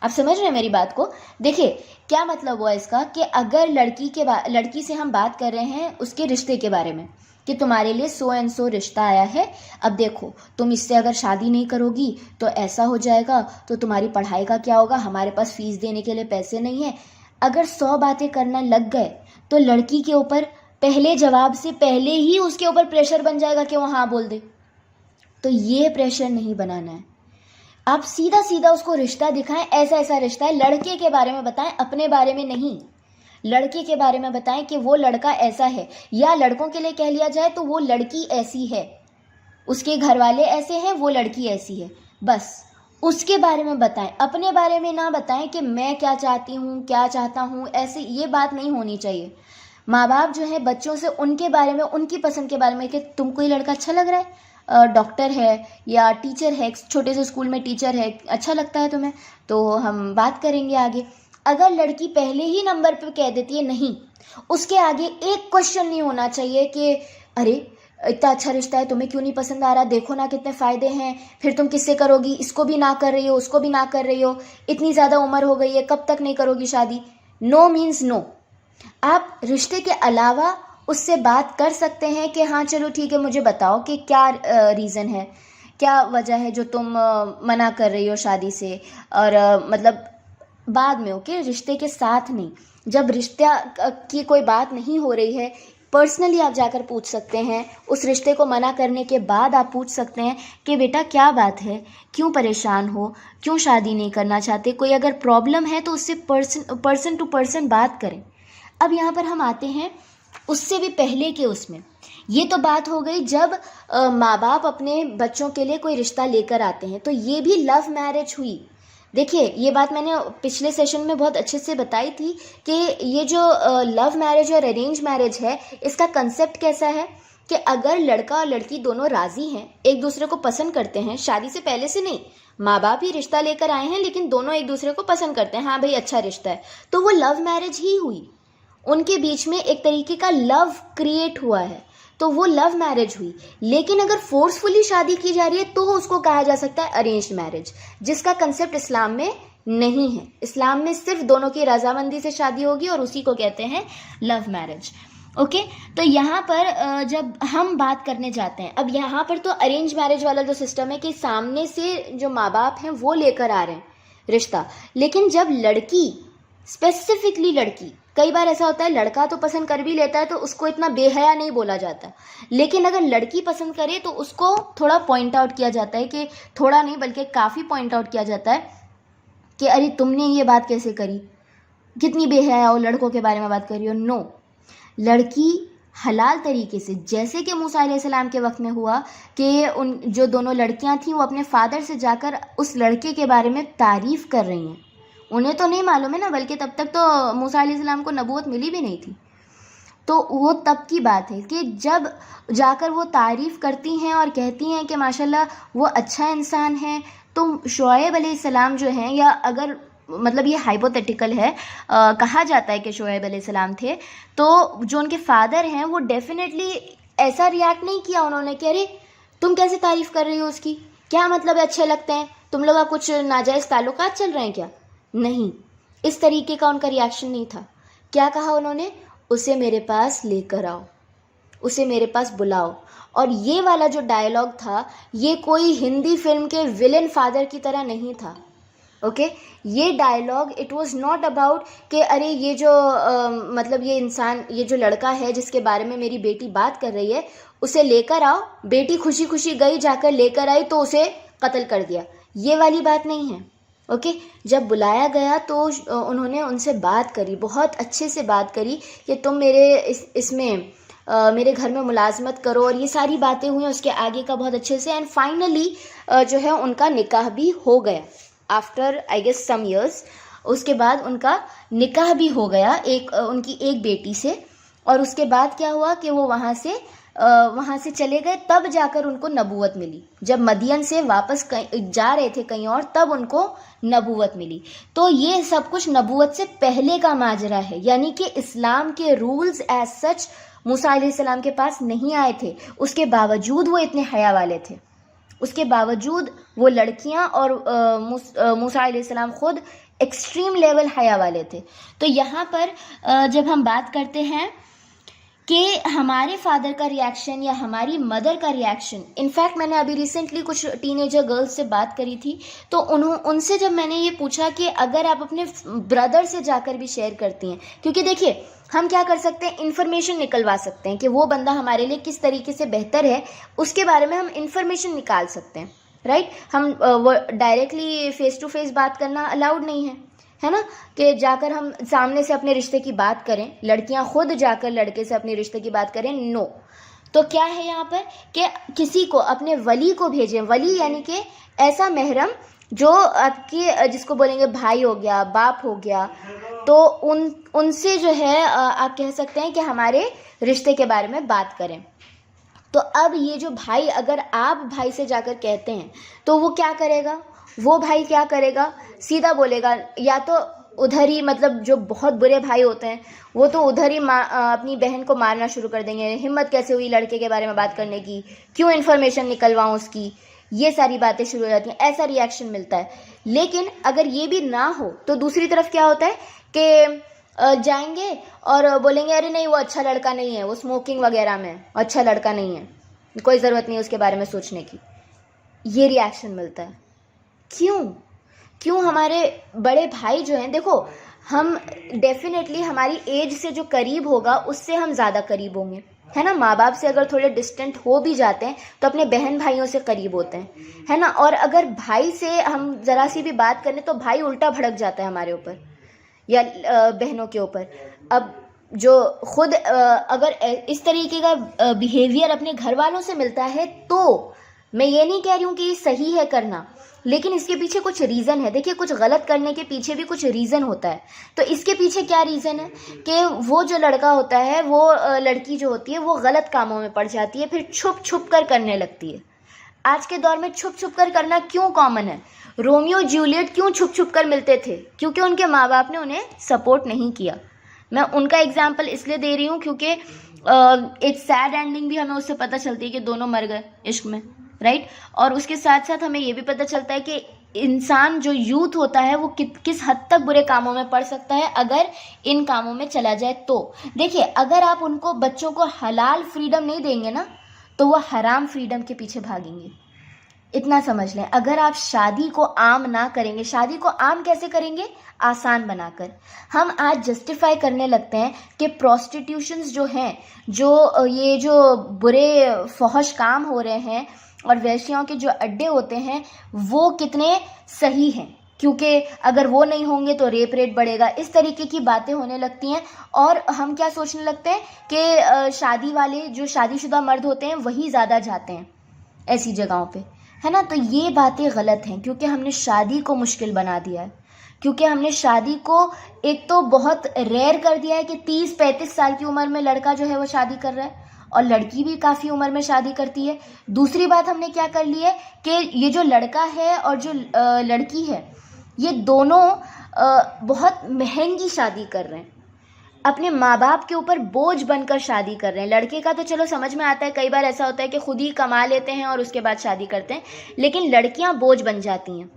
آپ سمجھ رہے ہیں میری بات کو؟ دیکھیے کیا مطلب ہوا اس کا, کہ اگر لڑکی سے ہم بات کر رہے ہیں اس کے رشتے کے بارے میں کہ تمہارے لیے سو اینڈ سو رشتہ آیا ہے, اب دیکھو تم اس سے اگر شادی نہیں کرو گی تو ایسا ہو جائے گا, تو تمہاری پڑھائی کا کیا ہوگا, ہمارے پاس فیس دینے کے لیے پیسے نہیں ہیں. اگر 100 باتیں کرنا لگ گئے تو لڑکی کے اوپر پہلے جواب سے پہلے ہی اس کے اوپر پریشر بن جائے گا کہ وہ ہاں بول دے. تو یہ پریشر نہیں بنانا ہے. آپ سیدھا سیدھا اس کو رشتہ دکھائیں, ایسا ایسا رشتہ ہے, لڑکے کے بارے میں بتائیں, اپنے بارے میں نہیں. لڑکے کے بارے میں بتائیں کہ وہ لڑکا ایسا ہے, یا لڑکوں کے لیے کہہ لیا جائے تو وہ لڑکی ایسی ہے, اس کے گھر والے ایسے ہیں, وہ لڑکی ایسی ہے, بس اس کے بارے میں بتائیں. اپنے بارے میں نہ بتائیں کہ میں کیا چاہتی ہوں, کیا چاہتا ہوں, ایسے یہ بات نہیں ہونی چاہیے. ماں باپ جو ہے بچوں سے ان کے بارے میں, ان کی پسند کے بارے میں, کہ تم کو یہ لڑکا اچھا لگ رہا ہے, ڈاکٹر ہے یا ٹیچر ہے, چھوٹے سے اسکول میں ٹیچر ہے, اچھا لگتا ہے تمہیں, تو ہم بات کریں گے آگے. اگر لڑکی پہلے ہی نمبر پہ کہہ دیتی ہے نہیں, اس کے آگے ایک کوشچن نہیں ہونا چاہیے کہ ارے اتنا اچھا رشتہ ہے, تمہیں کیوں نہیں پسند آ رہا, دیکھو نا کتنے فائدے ہیں, پھر تم کس سے کرو گی, اس کو بھی نہ کر رہی ہو, اس کو بھی نہ کر رہی ہو, اتنی زیادہ عمر ہو گئی ہے, کب تک نہیں کرو گی شادی. نو مینز نو. آپ رشتے کے علاوہ اس سے بات کر سکتے ہیں کہ ہاں چلو ٹھیک ہے, مجھے بتاؤ کہ کیا ریزن ہے, کیا وجہ ہے جو تم منع کر رہی ہو شادی سے, اور مطلب بعد میں اوکے, رشتے کے ساتھ نہیں. جب رشتہ کی کوئی بات نہیں ہو رہی ہے, پرسنلی آپ جا کر پوچھ سکتے ہیں. اس رشتے کو منع کرنے کے بعد آپ پوچھ سکتے ہیں کہ بیٹا کیا بات ہے, کیوں پریشان ہو, کیوں شادی نہیں کرنا چاہتے, کوئی اگر پرابلم ہے تو اس سے پرسن ٹو پرسن بات کریں. اب یہاں پر ہم آتے ہیں اس سے بھی پہلے کے اس میں. یہ تو بات ہو گئی جب ماں باپ اپنے بچوں کے لیے کوئی رشتہ لے کر آتے ہیں, تو یہ بھی لو میرج ہوئی. دیکھیے یہ بات میں نے پچھلے سیشن میں بہت اچھے سے بتائی تھی کہ یہ جو لو میرج اور ارینج میرج ہے, اس کا کنسیپٹ کیسا ہے کہ اگر لڑکا اور لڑکی دونوں راضی ہیں, ایک دوسرے کو پسند کرتے ہیں, شادی سے پہلے سے نہیں, ماں باپ ہی رشتہ لے کر آئے ہیں لیکن دونوں ایک دوسرے کو پسند کرتے ہیں, ہاں بھائی اچھا رشتہ ہے, تو وہ لو میرج ہی ہوئی. ان کے بیچ میں ایک طریقے کا لو کریٹ ہوا ہے, تو وہ لو میرج ہوئی. لیکن اگر فورسفلی شادی کی جا رہی ہے تو اس کو کہا جا سکتا ہے ارینجڈ میرج, جس کا کنسیپٹ اسلام میں نہیں ہے. اسلام میں صرف دونوں کی رضامندی سے شادی ہوگی اور اسی کو کہتے ہیں لو میرج. اوکے, تو یہاں پر جب ہم بات کرنے جاتے ہیں, اب یہاں پر تو ارینج میرج والا جو سسٹم ہے کہ سامنے سے جو ماں باپ ہیں وہ لے کر آ رہے ہیں رشتہ, لیکن جب لڑکی اسپیسیفکلی لڑکی, کئی بار ایسا ہوتا ہے لڑکا تو پسند کر بھی لیتا ہے تو اس کو اتنا بے حیا نہیں بولا جاتا, لیکن اگر لڑکی پسند کرے تو اس کو تھوڑا پوائنٹ آؤٹ کیا جاتا ہے, کہ تھوڑا نہیں بلکہ کافی پوائنٹ آؤٹ کیا جاتا ہے کہ ارے تم نے یہ بات کیسے کری, کتنی بے حیا ہو, لڑکوں کے بارے میں بات کر رہی ہو. نو, لڑکی حلال طریقے سے, جیسے کہ موسیٰ علیہ السلام کے وقت میں ہوا کہ ان جو دونوں لڑکیاں تھیں وہ اپنے فادر سے جا کر اس لڑکے کے بارے میں تعریف کر رہی ہیں. انہیں تو نہیں معلوم ہے نا, بلکہ تب تک تو موسیٰ علیہ السلام کو نبوت ملی بھی نہیں تھی. تو وہ تب کی بات ہے کہ جب جا کر وہ تعریف کرتی ہیں اور کہتی ہیں کہ ماشاءاللہ وہ اچھا انسان ہے. تو شعیب علیہ السلام جو ہیں, یا اگر مطلب یہ ہائپوتھیٹیکل ہے, کہا جاتا ہے کہ شعیب علیہ السلام تھے, تو جو ان کے فادر ہیں وہ ڈیفینیٹلی ایسا ریاکٹ نہیں کیا انہوں نے کہ ارے تم کیسے تعریف کر رہی ہو اس کی, کیا مطلب اچھے لگتے ہیں, تم لوگ کا کچھ ناجائز تعلقات چل رہے ہیں کیا. نہیں, اس طریقے کا ان کا ریاکشن نہیں تھا. کیا کہا انہوں نے, اسے میرے پاس لے کر آؤ, اسے میرے پاس بلاؤ. اور یہ والا جو ڈائلاگ تھا یہ کوئی ہندی فلم کے ولن فادر کی طرح نہیں تھا. اوکے, یہ dialogue it was not about کہ ارے یہ جو مطلب یہ انسان, یہ جو لڑکا ہے جس کے بارے میں میری بیٹی بات کر رہی ہے, اسے لے کر آؤ. بیٹی خوشی خوشی گئی, جا کر لے کر آئی تو اسے قتل کر دیا. یہ والی بات نہیں ہے. اوکے, جب بلایا گیا تو انہوں نے ان سے بات کری, بہت اچھے سے بات کری کہ تم میرے اس میں میرے گھر میں ملازمت کرو, اور یہ ساری باتیں ہوئیں اس کے آگے کا بہت اچھے سے. اینڈ فائنلی جو ہے ان کا نکاح بھی ہو گیا after I guess some years. اس کے بعد ان کا نکاح بھی ہو گیا ان کی ایک بیٹی سے. اور اس کے بعد کیا ہوا کہ وہ وہاں سے چلے گئے, تب جا کر ان کو نبوت ملی. جب مدین سے واپس جا رہے تھے کہیں اور, تب ان کو نبوت ملی. تو یہ سب کچھ نبوت سے پہلے کا ماجرا ہے, یعنی کہ اسلام کے رولز ایز سچ موسیٰ علیہ السلام کے پاس نہیں آئے تھے. اس کے باوجود وہ اتنے حیا والے تھے, اس کے باوجود وہ لڑکیاں اور موسیٰ علیہ السلام خود ایکسٹریم لیول حیا والے تھے. تو یہاں پر جب ہم بات کرتے ہیں کہ ہمارے فادر کا ریاکشن یا ہماری مدر کا ریاکشن, انفیکٹ میں نے ابھی ریسنٹلی کچھ ٹین ایجر گرلز سے بات کری تھی, تو ان سے جب میں نے یہ پوچھا کہ اگر آپ اپنے بردر سے جا کر بھی شیئر کرتی ہیں, کیونکہ دیکھیے ہم کیا کر سکتے ہیں, انفارمیشن نکلوا سکتے ہیں کہ وہ بندہ ہمارے لیے کس طریقے سے بہتر ہے, اس کے بارے میں ہم انفارمیشن نکال سکتے ہیں, رائٹ. ہم ڈائریکٹلی فیس ٹو فیس بات کرنا الاؤڈ نہیں ہے نا, کہ جا کر ہم سامنے سے اپنے رشتے کی بات کریں, لڑکیاں خود جا کر لڑکے سے اپنے رشتے کی بات کریں, نو. تو کیا ہے یہاں پر کہ کسی کو, اپنے ولی کو بھیجیں. ولی یعنی کہ ایسا محرم جو آپ کی, جس کو بولیں گے بھائی ہو گیا, باپ ہو گیا, تو ان سے جو ہے آپ کہہ سکتے ہیں کہ ہمارے رشتے کے بارے میں بات کریں. تو اب یہ جو بھائی, اگر آپ بھائی سے جا کر کہتے ہیں تو وہ کیا کرے گا, وہ بھائی کیا کرے گا, سیدھا بولے گا یا تو ادھر ہی, مطلب جو بہت برے بھائی ہوتے ہیں وہ تو ادھر ہی اپنی بہن کو مارنا شروع کر دیں گے, ہمت کیسے ہوئی لڑکے کے بارے میں بات کرنے کی, کیوں انفارمیشن نکلواؤں اس کی, یہ ساری باتیں شروع ہو جاتی ہیں. ایسا ریاکشن ملتا ہے. لیکن اگر یہ بھی نہ ہو تو دوسری طرف کیا ہوتا ہے کہ جائیں گے اور بولیں گے ارے نہیں وہ اچھا لڑکا نہیں ہے, وہ اسموکنگ وغیرہ میں اچھا لڑکا نہیں ہے, کوئی ضرورت نہیں اس کے بارے میں سوچنے کی. یہ ریاکشن ملتا ہے. کیوں ہمارے بڑے بھائی جو ہیں, دیکھو ہم ڈیفینیٹلی ہماری ایج سے جو قریب ہوگا اس سے ہم زیادہ قریب ہوں گے, ہے نا. ماں باپ سے اگر تھوڑے ڈسٹینٹ ہو بھی جاتے ہیں تو اپنے بہن بھائیوں سے قریب ہوتے ہیں, ہے نا. اور اگر بھائی سے ہم ذرا سی بھی بات کریں تو بھائی الٹا بھڑک جاتا ہے ہمارے اوپر یا بہنوں کے اوپر. اب جو خود اگر اس طریقے کا بیہیویئر اپنے گھر والوں سے ملتا ہے, تو میں یہ نہیں کہہ رہی ہوں کہ یہ صحیح ہے کرنا, لیکن اس کے پیچھے کچھ ریزن ہے. دیکھیے کچھ غلط کرنے کے پیچھے بھی کچھ ریزن ہوتا ہے. تو اس کے پیچھے کیا ریزن ہے کہ وہ جو لڑکا ہوتا ہے, وہ لڑکی جو ہوتی ہے وہ غلط کاموں میں پڑ جاتی ہے, پھر چھپ چھپ کر کرنے لگتی ہے. آج کے دور میں چھپ چھپ کر کرنا کیوں کامن ہے؟ رومیو جولیٹ کیوں چھپ چھپ کر ملتے تھے؟ کیونکہ ان کے ماں باپ نے انہیں سپورٹ نہیں کیا. میں ان کا ایگزامپل اس لیے دے رہی ہوں کیونکہ ایک سیڈ اینڈنگ بھی ہمیں اس سے پتہ چلتی ہے کہ دونوں مر گئے عشق میں, رائٹ. اور اس کے ساتھ ساتھ ہمیں یہ بھی پتہ چلتا ہے کہ انسان جو یوتھ ہوتا ہے وہ کس حد تک برے کاموں میں پڑ سکتا ہے اگر ان کاموں میں چلا جائے. تو دیکھیے اگر آپ ان کو, بچوں کو حلال فریڈم نہیں دیں گے نا, تو وہ حرام فریڈم کے پیچھے بھاگیں گے. اتنا سمجھ لیں. اگر آپ شادی کو عام نہ کریں گے, شادی کو عام کیسے کریں گے؟ آسان بنا کر. ہم آج جسٹیفائی کرنے لگتے ہیں کہ پروسٹیٹیوشنز جو ہیں, یہ جو برے فحش کام ہو رہے ہیں اور ویشیوں کے جو اڈے ہوتے ہیں وہ کتنے صحیح ہیں. کیونکہ اگر وہ نہیں ہوں گے تو ریپ ریٹ بڑھے گا. اس طریقے کی باتیں ہونے لگتی ہیں اور ہم کیا سوچنے لگتے ہیں کہ شادی والے جو شادی شدہ مرد ہوتے ہیں وہی زیادہ جاتے ہیں ایسی جگہوں پہ، ہے نا. تو یہ باتیں غلط ہیں کیونکہ ہم نے شادی کو مشکل بنا دیا ہے، کیونکہ ہم نے شادی کو ایک تو بہت ریئر کر دیا ہے کہ 30-35 سال کی عمر میں لڑکا جو ہے وہ شادی کر رہا ہے اور لڑکی بھی کافی عمر میں شادی کرتی ہے. دوسری بات ہم نے کیا کر لی ہے کہ یہ جو لڑکا ہے اور جو لڑکی ہے یہ دونوں بہت مہنگی شادی کر رہے ہیں، اپنے ماں باپ کے اوپر بوجھ بن کر شادی کر رہے ہیں. لڑکے کا تو چلو سمجھ میں آتا ہے، کئی بار ایسا ہوتا ہے کہ خود ہی کما لیتے ہیں اور اس کے بعد شادی کرتے ہیں، لیکن لڑکیاں بوجھ بن جاتی ہیں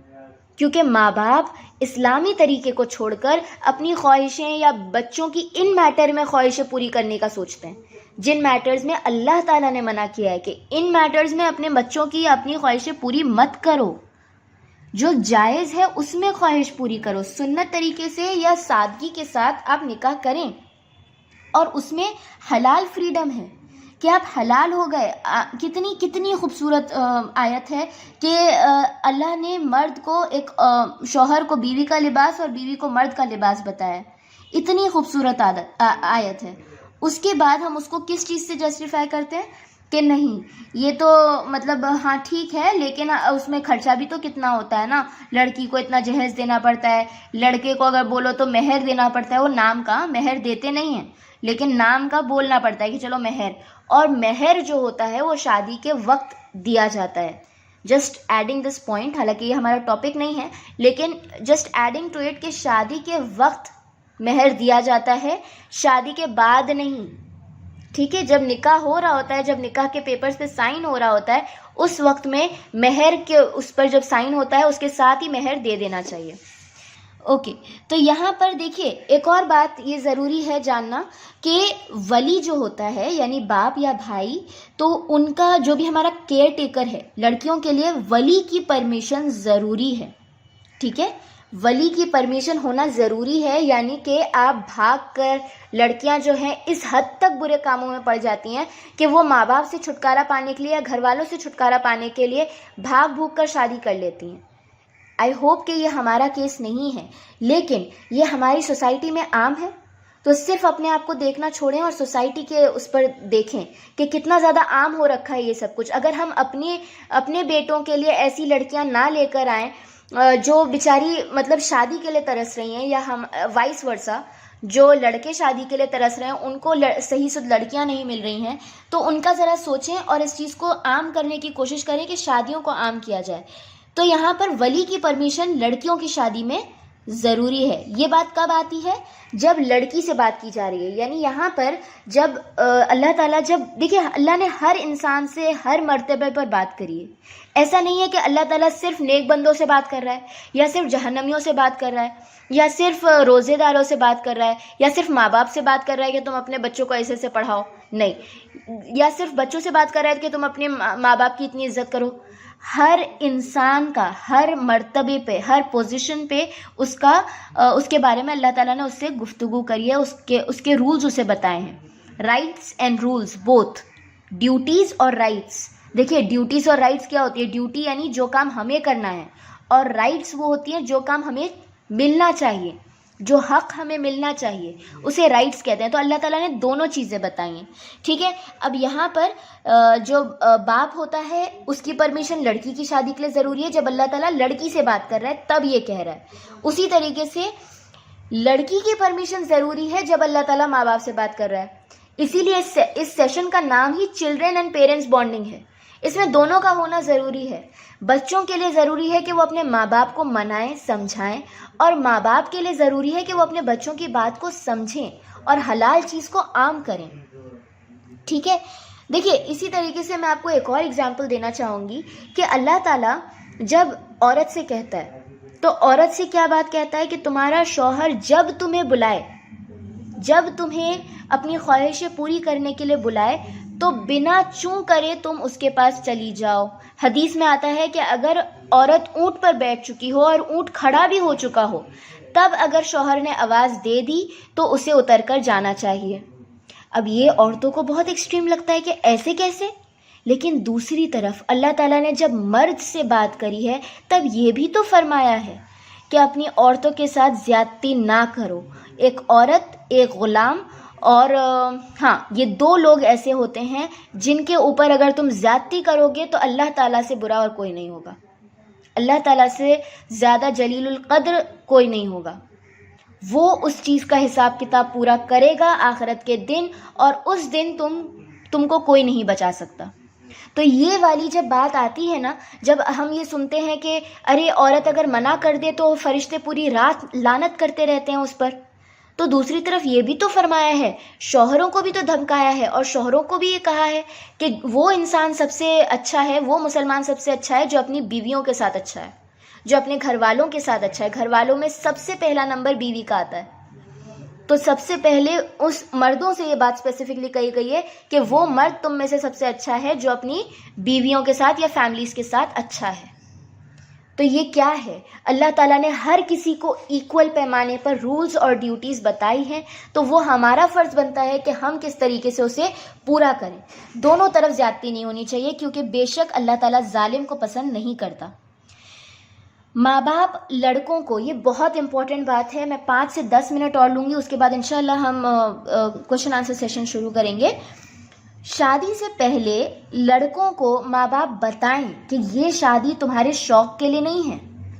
کیونکہ ماں باپ اسلامی طریقے کو چھوڑ کر اپنی خواہشیں یا بچوں کی ان میٹر میں خواہشیں پوری کرنے کا سوچتے ہیں جن میٹرز میں اللہ تعالیٰ نے منع کیا ہے کہ ان میٹرز میں اپنے بچوں کی اپنی خواہشیں پوری مت کرو. جو جائز ہے اس میں خواہش پوری کرو، سنت طریقے سے یا سادگی کے ساتھ آپ نکاح کریں، اور اس میں حلال فریڈم ہے کہ آپ حلال ہو گئے. کتنی خوبصورت آیت ہے کہ اللہ نے مرد کو ایک شوہر کو بیوی کا لباس اور بیوی کو مرد کا لباس بتایا. اتنی خوبصورت آیت ہے. اس کے بعد ہم اس کو کس چیز سے جسٹیفائی کرتے ہیں کہ نہیں یہ تو مطلب ہاں ٹھیک ہے لیکن اس میں خرچہ بھی تو کتنا ہوتا ہے نا، لڑکی کو اتنا جہیز دینا پڑتا ہے، لڑکے کو اگر بولو تو مہر دینا پڑتا ہے. وہ نام کا مہر دیتے نہیں ہیں لیکن نام کا بولنا پڑتا ہے کہ چلو مہر، اور مہر جو ہوتا ہے وہ شادی کے وقت دیا جاتا ہے. جسٹ ایڈنگ دس پوائنٹ، حالانکہ یہ ہمارا ٹاپک نہیں ہے لیکن جسٹ ایڈنگ ٹو اٹ کہ شادی کے وقت مہر دیا جاتا ہے، شادی کے بعد نہیں. ٹھیک ہے، جب نکاح ہو رہا ہوتا ہے، جب نکاح کے پیپرز پہ سائن ہو رہا ہوتا ہے اس وقت میں مہر کے اس پر جب سائن ہوتا ہے اس کے ساتھ ہی مہر دے دینا چاہیے. اوکے، تو یہاں پر دیکھیے ایک اور بات یہ ضروری ہے جاننا کہ ولی جو ہوتا ہے یعنی باپ یا بھائی، تو ان کا جو بھی ہمارا کیئر ٹیکر ہے لڑکیوں کے لیے ولی کی پرمیشن ضروری ہے. ٹھیک ہے، ولی کی پرمیشن ہونا ضروری ہے، یعنی کہ آپ بھاگ کر لڑکیاں جو ہیں اس حد تک برے کاموں میں پڑ جاتی ہیں کہ وہ ماں باپ سے چھٹکارا پانے کے لیے یا گھر والوں سے چھٹکارا پانے کے لیے بھاگ بھوگ کر شادی کر لیتی ہیں. آئی ہوپ کہ یہ ہمارا کیس نہیں ہے، لیکن یہ ہماری سوسائٹی میں عام ہے. تو صرف اپنے آپ کو دیکھنا چھوڑیں اور سوسائٹی کے اس پر دیکھیں کہ کتنا زیادہ عام ہو رکھا ہے یہ سب کچھ. اگر ہم اپنے بیٹوں کے لیے ایسی لڑکیاں نہ لے کر آئیں جو بیچاری مطلب شادی کے لیے ترس رہی ہیں، یا ہم وائس ورسا جو لڑکے شادی کے لیے ترس رہے ہیں ان کو صحیح سے لڑکیاں نہیں مل رہی ہیں، تو ان کا ذرا سوچیں اور اس چیز کو عام کرنے کی کوشش کریں کہ شادیوں کو عام کیا جائے. تو یہاں پر ولی کی پرمیشن لڑکیوں کی شادی میں ضروری ہے. یہ بات کب آتی ہے؟ جب لڑکی سے بات کی جا رہی ہے. یعنی یہاں پر جب اللہ تعالیٰ دیکھیں اللہ نے ہر انسان سے ہر مرتبے پر بات کری ہے. ایسا نہیں ہے کہ اللہ تعالیٰ صرف نیک بندوں سے بات کر رہا ہے، یا صرف جہنمیوں سے بات کر رہا ہے، یا صرف روزے داروں سے بات کر رہا ہے، یا صرف ماں باپ سے بات کر رہا ہے کہ تم اپنے بچوں کو ایسے سے پڑھاؤ. نہیں، یا صرف بچوں سے بات کر رہا ہے کہ تم اپنے ماں باپ کی اتنی عزت کرو. ہر انسان کا ہر مرتبے پہ ہر پوزیشن پہ اس کے بارے میں اللہ تعالیٰ نے اس سے گفتگو کری ہے، اس کے رولز اسے بتائے ہیں. Rights and rules both, duties اور رائٹس. دیکھیے ڈیوٹیز اور رائٹس کیا ہوتی ہے؟ ڈیوٹی یعنی جو کام ہمیں کرنا ہے، اور رائٹس وہ ہوتی ہیں جو کام ہمیں ملنا چاہیے، جو حق ہمیں ملنا چاہیے، اسے رائٹس کہتے ہیں. تو اللہ تعالیٰ نے دونوں چیزیں بتائی ہیں. ٹھیک ہے، اب یہاں پر جو باپ ہوتا ہے اس کی پرمیشن لڑکی کی شادی کے لیے ضروری ہے. جب اللہ تعالیٰ لڑکی سے بات کر رہا ہے تب یہ کہہ رہا ہے. اسی طریقے سے لڑکی کی پرمیشن ضروری ہے جب اللہ تعالیٰ ماں باپ سے بات کر رہا ہے. اسی لیے اس سیشن کا نام ہی چلڈرن اینڈ پیرنٹس بانڈنگ ہے. اس میں دونوں کا ہونا ضروری ہے. بچوں کے لیے ضروری ہے کہ وہ اپنے ماں باپ کو منائیں سمجھائیں، اور ماں باپ کے لیے ضروری ہے کہ وہ اپنے بچوں کی بات کو سمجھیں اور حلال چیز کو عام کریں. ٹھیک ہے، دیکھیے اسی طریقے سے میں آپ کو ایک اور اگزامپل دینا چاہوں گی کہ اللہ تعالیٰ جب عورت سے کہتا ہے تو عورت سے کیا بات کہتا ہے کہ تمہارا شوہر جب تمہیں بلائے، جب تمہیں اپنی خواہشیں پوری کرنے کے لیے بلائے تو بنا چوں کرے تم اس کے پاس چلی جاؤ. حدیث میں آتا ہے کہ اگر عورت اونٹ پر بیٹھ چکی ہو اور اونٹ کھڑا بھی ہو چکا ہو، تب اگر شوہر نے آواز دے دی تو اسے اتر کر جانا چاہیے. اب یہ عورتوں کو بہت ایکسٹریم لگتا ہے کہ ایسے کیسے، لیکن دوسری طرف اللہ تعالیٰ نے جب مرد سے بات کری ہے تب یہ بھی تو فرمایا ہے کہ اپنی عورتوں کے ساتھ زیادتی نہ کرو. ایک عورت، ایک غلام، اور ہاں یہ دو لوگ ایسے ہوتے ہیں جن کے اوپر اگر تم زیادتی کرو گے تو اللہ تعالیٰ سے برا اور کوئی نہیں ہوگا. اللہ تعالیٰ سے زیادہ جلیل القدر کوئی نہیں ہوگا. وہ اس چیز کا حساب کتاب پورا کرے گا آخرت کے دن، اور اس دن تم کو کوئی نہیں بچا سکتا. تو یہ والی جب بات آتی ہے نا، جب ہم یہ سنتے ہیں کہ ارے عورت اگر منع کر دے تو فرشتے پوری رات لعنت کرتے رہتے ہیں اس پر، تو دوسری طرف یہ بھی تو فرمایا ہے، شوہروں کو بھی تو دھمکایا ہے، اور شوہروں کو بھی یہ کہا ہے کہ وہ انسان سب سے اچھا ہے، وہ مسلمان سب سے اچھا ہے جو اپنی بیویوں کے ساتھ اچھا ہے، جو اپنے گھر والوں کے ساتھ اچھا ہے. گھر والوں میں سب سے پہلا نمبر بیوی کا آتا ہے. تو سب سے پہلے اس مردوں سے یہ بات اسپیسیفکلی کہی گئی ہے کہ وہ مرد تم میں سے سب سے اچھا ہے جو اپنی بیویوں کے ساتھ یا فیملیز کے ساتھ اچھا ہے. تو یہ کیا ہے؟ اللہ تعالیٰ نے ہر کسی کو ایکول پیمانے پر رولز اور ڈیوٹیز بتائی ہیں، تو وہ ہمارا فرض بنتا ہے کہ ہم کس طریقے سے اسے پورا کریں. دونوں طرف زیادتی نہیں ہونی چاہیے، کیونکہ بے شک اللہ تعالیٰ ظالم کو پسند نہیں کرتا. ماں باپ لڑکوں کو، یہ بہت امپورٹنٹ بات ہے، میں 5 سے 10 منٹ اور لوں گی، اس کے بعد انشاءاللہ ہم کوشچن آنسر سیشن شروع کریں گے. شادی سے پہلے لڑکوں کو ماں باپ بتائیں کہ یہ شادی تمہارے شوق کے لیے نہیں ہے،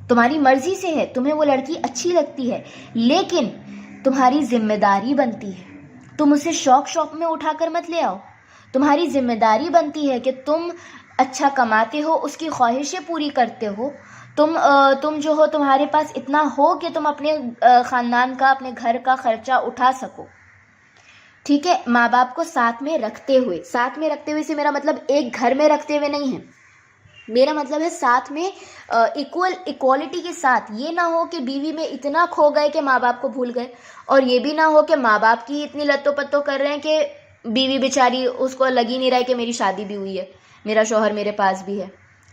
تمہاری مرضی سے ہے، تمہیں وہ لڑکی اچھی لگتی ہے، لیکن تمہاری ذمہ داری بنتی ہے، تم اسے شوق میں اٹھا کر مت لے آؤ. تمہاری ذمہ داری بنتی ہے کہ تم اچھا کماتے ہو، اس کی خواہشیں پوری کرتے ہو، تم جو ہو تمہارے پاس اتنا ہو کہ تم اپنے خاندان کا، اپنے گھر کا خرچہ اٹھا سکو. ٹھیک ہے، ماں باپ کو ساتھ میں رکھتے ہوئے سے میرا مطلب ایک گھر میں رکھتے ہوئے نہیں ہے، میرا مطلب ہے ساتھ میں ایکوالٹی کے ساتھ. یہ نہ ہو کہ بیوی میں اتنا کھو گئے کہ ماں باپ کو بھول گئے، اور یہ بھی نہ ہو کہ ماں باپ کی اتنی لتو پتو کر رہے ہیں کہ بیوی بیچاری اس کو لگ ہی نہیں رہا ہے کہ میری شادی بھی ہوئی ہے، میرا شوہر میرے پاس بھی ہے.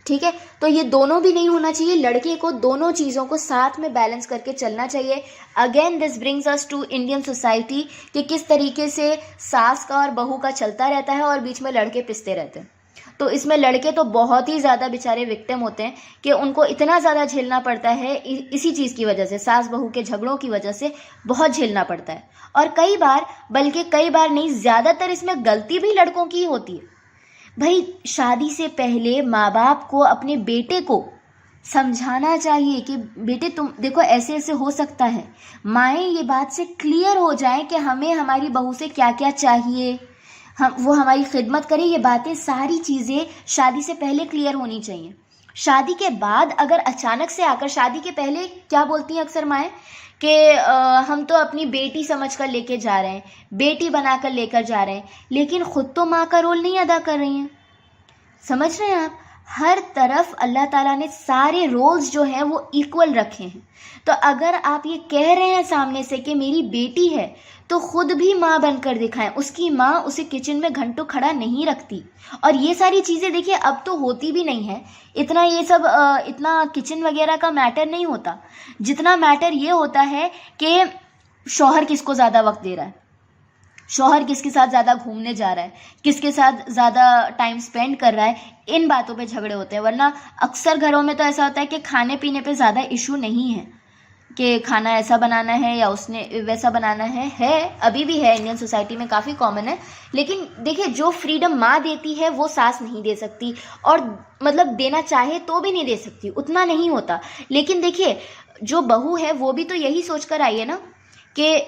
ٹھیک ہے، تو یہ دونوں بھی نہیں ہونا چاہیے. لڑکے کو دونوں چیزوں کو ساتھ میں بیلنس کر کے چلنا چاہیے. Again this brings us to Indian society کہ کس طریقے سے ساس کا اور بہو کا چلتا رہتا ہے اور بیچ میں لڑکے پستے رہتے ہیں. تو اس میں لڑکے تو بہت ہی زیادہ بیچارے وکٹم ہوتے ہیں کہ ان کو اتنا زیادہ جھیلنا پڑتا ہے اسی چیز کی وجہ سے، ساس بہو کے جھگڑوں کی وجہ سے بہت جھیلنا پڑتا ہے. اور کئی بار نہیں، زیادہ تر اس میں غلطی بھی لڑکوں کی ہوتی ہے. بھائی شادی سے پہلے ماں باپ کو اپنے بیٹے کو سمجھانا چاہیے کہ بیٹے تم دیکھو ایسے ایسے ہو سکتا ہے. مائیں یہ بات سے کلیئر ہو جائیں کہ ہمیں ہماری بہو سے کیا کیا چاہیے، وہ ہماری خدمت کرے. یہ باتیں ساری چیزیں شادی سے پہلے کلیئر ہونی چاہیے. شادی کے بعد اگر اچانک سے آ کر، شادی کے پہلے کیا بولتی ہیں اکثر مائیں کہ ہم تو اپنی بیٹی سمجھ کر لے کے جا رہے ہیں، بیٹی بنا کر لے کر جا رہے ہیں، لیکن خود تو ماں کا رول نہیں ادا کر رہی ہیں. سمجھ رہے ہیں آپ؟ ہر طرف اللہ تعالیٰ نے سارے رولز جو ہیں وہ ایکول رکھے ہیں. تو اگر آپ یہ کہہ رہے ہیں سامنے سے کہ میری بیٹی ہے، تو خود بھی ماں بن کر دکھائیں. اس کی ماں اسے کچن میں گھنٹوں کھڑا نہیں رکھتی. اور یہ ساری چیزیں دیکھیے اب تو ہوتی بھی نہیں ہے اتنا، یہ سب اتنا کچن وغیرہ کا میٹر نہیں ہوتا. جتنا میٹر یہ ہوتا ہے کہ شوہر کس کو زیادہ وقت دے رہا ہے، شوہر کس کے ساتھ زیادہ گھومنے جا رہا ہے، کس کے ساتھ زیادہ ٹائم سپینڈ کر رہا ہے. ان باتوں پہ جھگڑے ہوتے ہیں. ورنہ اکثر گھروں میں تو ایسا ہوتا ہے کہ کھانے پینے پہ زیادہ ایشو نہیں ہے کہ کھانا ایسا بنانا ہے یا اس نے ویسا بنانا ہے ابھی بھی ہے انڈین سوسائٹی میں کافی کامن ہے. لیکن دیکھیں جو فریڈم ماں دیتی ہے وہ ساس نہیں دے سکتی، اور مطلب دینا چاہے تو بھی نہیں دے سکتی، اتنا نہیں ہوتا. لیکن دیکھیے جو بہو ہے وہ بھی تو یہی سوچ کر آئی ہے نا کہ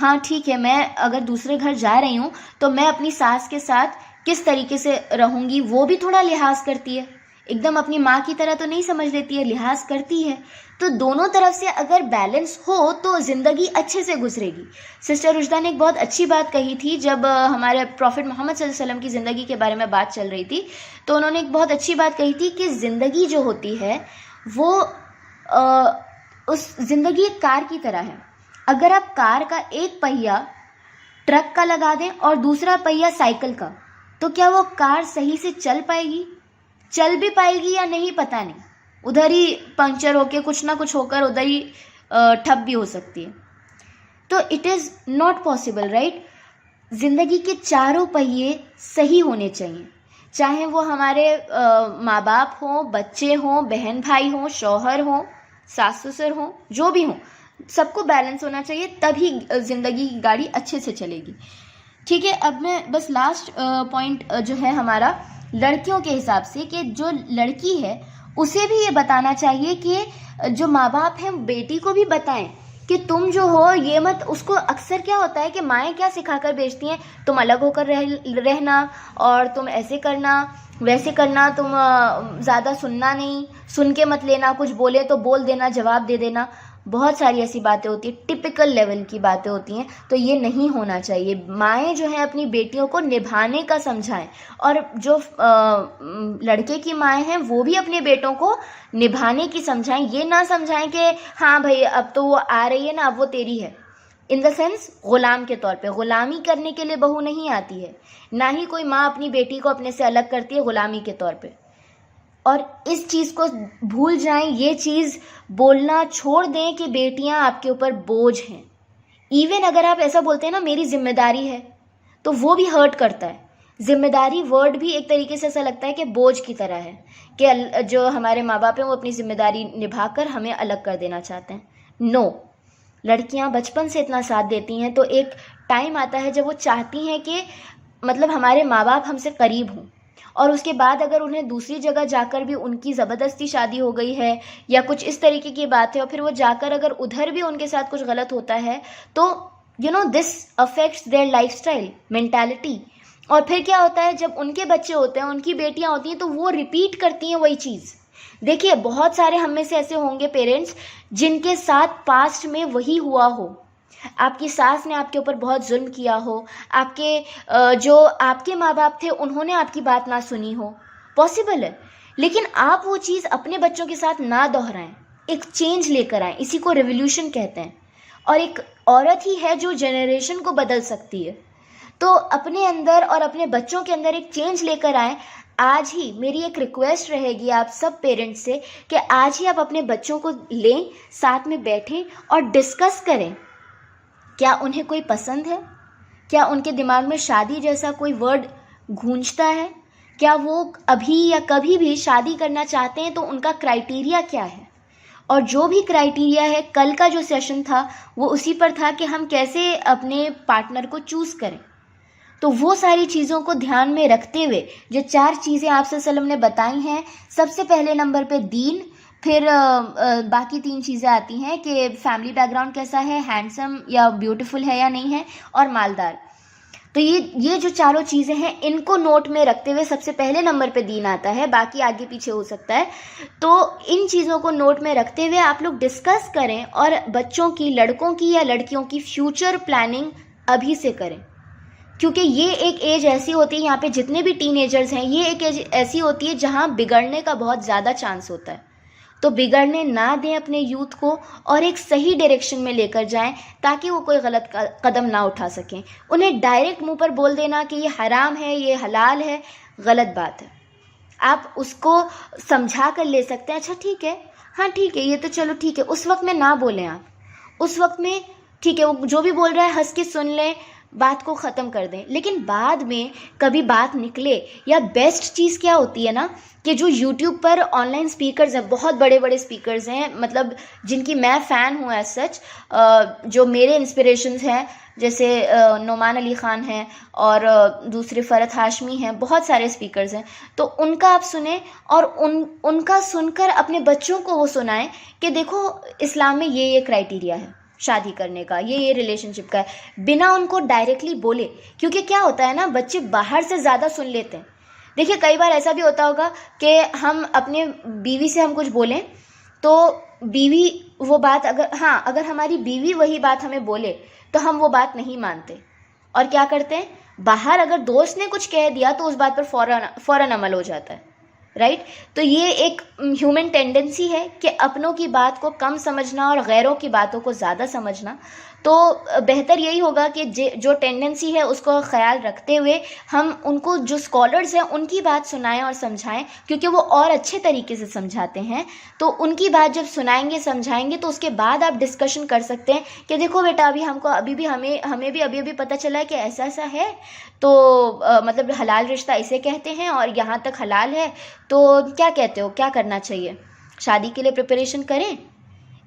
ہاں ٹھیک ہے، میں اگر دوسرے گھر جا رہی ہوں تو میں اپنی ساس کے ساتھ کس طریقے سے رہوں گی. وہ بھی تھوڑا لحاظ کرتی ہے، ایک دم اپنی ماں کی طرح تو نہیں سمجھ لیتی ہے، لحاظ کرتی ہے. تو دونوں طرف سے اگر بیلنس ہو تو زندگی اچھے سے گزرے گی. سسٹر رشدہ نے ایک بہت اچھی بات کہی تھی جب ہمارے پروفٹ محمد صلی اللہ علیہ وسلم کی زندگی کے بارے میں بات چل رہی تھی، تو انہوں نے ایک بہت اچھی بات کہی تھی کہ زندگی جو ہوتی ہے وہ اس زندگی ایک کار کی طرح ہے. اگر آپ کار کا ایک پہیہ ٹرک کا لگا دیں اور دوسرا پہیہ سائیکل کا، تو کیا وہ کار صحیح سے چل پائے گی؟ چل بھی پائے گی یا نہیں پتہ نہیں، ادھر ہی پنکچر ہو کے کچھ نہ کچھ ہو کر ادھر ہی ٹھپ بھی ہو سکتی ہے. تو it is not possible, right? زندگی کے چاروں پہیے صحیح ہونے چاہیے، چاہے وہ ہمارے ماں باپ ہوں، بچے ہوں، بہن بھائی ہوں، شوہر ہوں، ساس سسر ہوں، جو بھی ہوں، سب کو بیلنس ہونا چاہیے، تبھی زندگی کی گاڑی اچھے سے چلے گی. ٹھیک ہے. اب میں بس لاسٹ پوائنٹ جو ہے ہمارا لڑکیوں کے حساب سے، کہ جو لڑکی ہے اسے بھی یہ بتانا چاہیے کہ جو ماں باپ ہیں بیٹی کو بھی بتائیں کہ تم جو ہو یہ مت. اس کو اکثر کیا ہوتا ہے کہ مائیں کیا سکھا کر بیچتی ہیں، تم الگ ہو کر رہنا، اور تم ایسے کرنا ویسے کرنا، تم زیادہ سننا نہیں، سن کے مت لینا، کچھ بولے تو بول دینا، جواب دے دینا. بہت ساری ایسی باتیں ہوتی ہیں، ٹپیکل لیول کی باتیں ہوتی ہیں. تو یہ نہیں ہونا چاہیے. مائیں جو ہیں اپنی بیٹیوں کو نبھانے کا سمجھائیں، اور جو لڑکے کی مائیں ہیں وہ بھی اپنے بیٹوں کو نبھانے کی سمجھائیں. یہ نہ سمجھائیں کہ ہاں بھائی اب تو وہ آ رہی ہے نا، اب وہ تیری ہے. ان دا سینس غلام کے طور پہ. غلامی کرنے کے لیے بہو نہیں آتی ہے، نہ ہی کوئی ماں اپنی بیٹی کو اپنے سے الگ کرتی ہے غلامی کے طور پہ. اور اس چیز کو بھول جائیں، یہ چیز بولنا چھوڑ دیں کہ بیٹیاں آپ کے اوپر بوجھ ہیں. ایون اگر آپ ایسا بولتے ہیں نا میری ذمہ داری ہے، تو وہ بھی ہرٹ کرتا ہے. ذمہ داری ورڈ بھی ایک طریقے سے ایسا لگتا ہے کہ بوجھ کی طرح ہے، کہ جو ہمارے ماں باپ ہیں وہ اپنی ذمہ داری نبھا کر ہمیں الگ کر دینا چاہتے ہیں. نو. لڑکیاں بچپن سے اتنا ساتھ دیتی ہیں تو ایک ٹائم آتا ہے جب وہ چاہتی ہیں کہ مطلب ہمارے ماں باپ ہم سے قریب ہوں، اور اس کے بعد اگر انہیں دوسری جگہ جا کر بھی ان کی زبردستی شادی ہو گئی ہے یا کچھ اس طریقے کی بات ہے، اور پھر وہ جا کر اگر ادھر بھی ان کے ساتھ کچھ غلط ہوتا ہے، تو this affects their life style, mentality. اور پھر کیا ہوتا ہے جب ان کے بچے ہوتے ہیں، ان کی بیٹیاں ہوتی ہیں، تو وہ ریپیٹ کرتی ہیں وہی چیز. دیکھیے بہت سارے ہم میں سے ایسے ہوں گے پیرنٹس جن کے ساتھ پاسٹ میں وہی ہوا ہو. آپ کی ساس نے آپ کے اوپر بہت ظلم کیا ہو، آپ کے جو آپ کے ماں باپ تھے انہوں نے آپ کی بات نہ سنی ہو، پاسبل ہے. لیکن آپ وہ چیز اپنے بچوں کے ساتھ نہ دہرائیں، ایک چینج لے کر آئیں. اسی کو ریولیوشن کہتے ہیں. اور ایک عورت ہی ہے جو جنریشن کو بدل سکتی ہے. تو اپنے اندر اور اپنے بچوں کے اندر ایک چینج لے کر آئیں. آج ہی میری ایک ریکویسٹ رہے گی آپ سب پیرنٹس سے کہ آج ہی آپ اپنے بچوں کو لیں، ساتھ میں بیٹھیں اور ڈسکس کریں. کیا انہیں کوئی پسند ہے؟ کیا ان کے دماغ میں شادی جیسا کوئی ورڈ گونجتا ہے؟ کیا وہ ابھی یا کبھی بھی شادی کرنا چاہتے ہیں؟ تو ان کا کرائیٹیریا کیا ہے؟ اور جو بھی کرائیٹیریا ہے، کل کا جو سیشن تھا وہ اسی پر تھا کہ ہم کیسے اپنے پارٹنر کو چوز کریں. تو وہ ساری چیزوں کو دھیان میں رکھتے ہوئے جو 4 چیزیں آپ صلی اللہ علیہ وسلم نے بتائی ہیں، سب سے پہلے نمبر پہ دین، پھر باقی 3 چیزیں آتی ہیں کہ فیملی بیک گراؤنڈ کیسا ہے، ہینڈسم یا بیوٹیفل ہے یا نہیں ہے، اور مالدار. تو یہ جو 4 چیزیں ہیں ان کو نوٹ میں رکھتے ہوئے سب سے پہلے نمبر پہ دین آتا ہے، باقی آگے پیچھے ہو سکتا ہے. تو ان چیزوں کو نوٹ میں رکھتے ہوئے آپ لوگ ڈسکس کریں، اور بچوں کی، لڑکوں کی یا لڑکیوں کی فیوچر پلاننگ ابھی سے کریں. کیونکہ یہ ایک ایج ایسی ہوتی ہے، یہاں پہ جتنے بھی ٹین ایجرز ہیں، یہ ایک ایج ایسی ہوتی ہے جہاں بگڑنے کا بہت زیادہ چانس ہوتا ہے. تو بگڑنے نہ دیں اپنے یوتھ کو، اور ایک صحیح ڈائریکشن میں لے کر جائیں تاکہ وہ کوئی غلط قدم نہ اٹھا سکیں. انہیں ڈائریکٹ منہ پر بول دینا کہ یہ حرام ہے، یہ حلال ہے، غلط بات ہے. آپ اس کو سمجھا کر لے سکتے ہیں، اچھا ٹھیک ہے، ہاں ٹھیک ہے، یہ تو چلو ٹھیک ہے. اس وقت میں نہ بولیں آپ، اس وقت میں ٹھیک ہے وہ جو بھی بول رہا ہے ہنس کے سن لیں، بات کو ختم کر دیں. لیکن بعد میں کبھی بات نکلے، یا بیسٹ چیز کیا ہوتی ہے نا کہ جو YouTube per on line speakers ہیں، بہت بڑے بڑے اسپیکرز ہیں، مطلب جن کی میں فین ہوں ایز سچ، جو میرے انسپریشنز ہیں، جیسے نعمان علی خان ہیں، اور دوسرے فرحت ہاشمی ہیں، بہت سارے اسپیکرز ہیں. تو ان کا آپ سنیں، اور ان کا سن کر اپنے بچوں کو وہ سنائیں کہ دیکھو اسلام میں یہ کرائیٹیریا ہے شادی کرنے کا، یہ ریلیشن شپ کا ہے، بنا ان کو ڈائریکٹلی بولے. کیونکہ کیا ہوتا ہے نا، بچے باہر سے زیادہ سن لیتے ہیں. دیکھیے کئی بار ایسا بھی ہوتا ہوگا کہ ہم اپنے بیوی سے ہم کچھ بولیں، تو بیوی وہ بات اگر ہماری بیوی وہی بات ہمیں بولے تو ہم وہ بات نہیں مانتے، اور کیا کرتے ہیں، باہر اگر دوست نے کچھ کہہ دیا تو اس بات پر فوراً عمل ہو جاتا ہے، رائٹ. تو یہ ایک ہیومن ٹینڈنسی ہے کہ اپنوں کی بات کو کم سمجھنا اور غیروں کی باتوں کو زیادہ سمجھنا. تو بہتر یہی ہوگا کہ جو ٹینڈنسی ہے اس کو خیال رکھتے ہوئے ہم ان کو، جو اسکالرز ہیں ان کی بات سنائیں اور سمجھائیں، کیونکہ وہ اور اچھے طریقے سے سمجھاتے ہیں. تو ان کی بات جب سنائیں گے، سمجھائیں گے، تو اس کے بعد آپ ڈسکشن کر سکتے ہیں کہ دیکھو بیٹا ہمیں بھی ابھی پتہ چلا ہے کہ ایسا ایسا ہے، تو مطلب حلال رشتہ اسے کہتے ہیں، اور یہاں تک حلال ہے، تو کیا کہتے ہو، کیا کرنا چاہیے، شادی کے لیے پریپریشن کریں.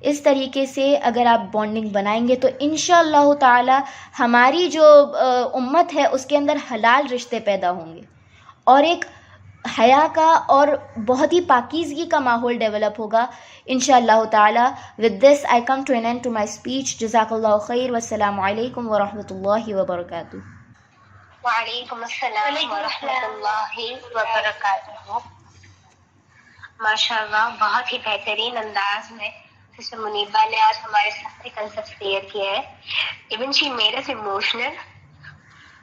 اس طریقے سے اگر آپ بانڈنگ بنائیں گے تو انشاءاللہ تعالی ہماری جو امت ہے اس کے اندر حلال رشتے پیدا ہوں گے اور ایک حیا کا اور بہت ہی پاکیزگی کا ماحول ڈیولپ ہوگا انشاءاللہ تعالی. With this I come to an end to my speech. جزاک اللہ خیر والسلام علیکم ورحمۃ اللہ وبرکاتہ. وعلیکم السلام ورحمۃ اللہ وبرکاتہ. ماشاء اللہ بہت ہی بہترین انداز میں سسٹر منیبہ نے آج ہمارے ساتھ کنسپٹ کلیئر کیا ہے. Even she made us emotional.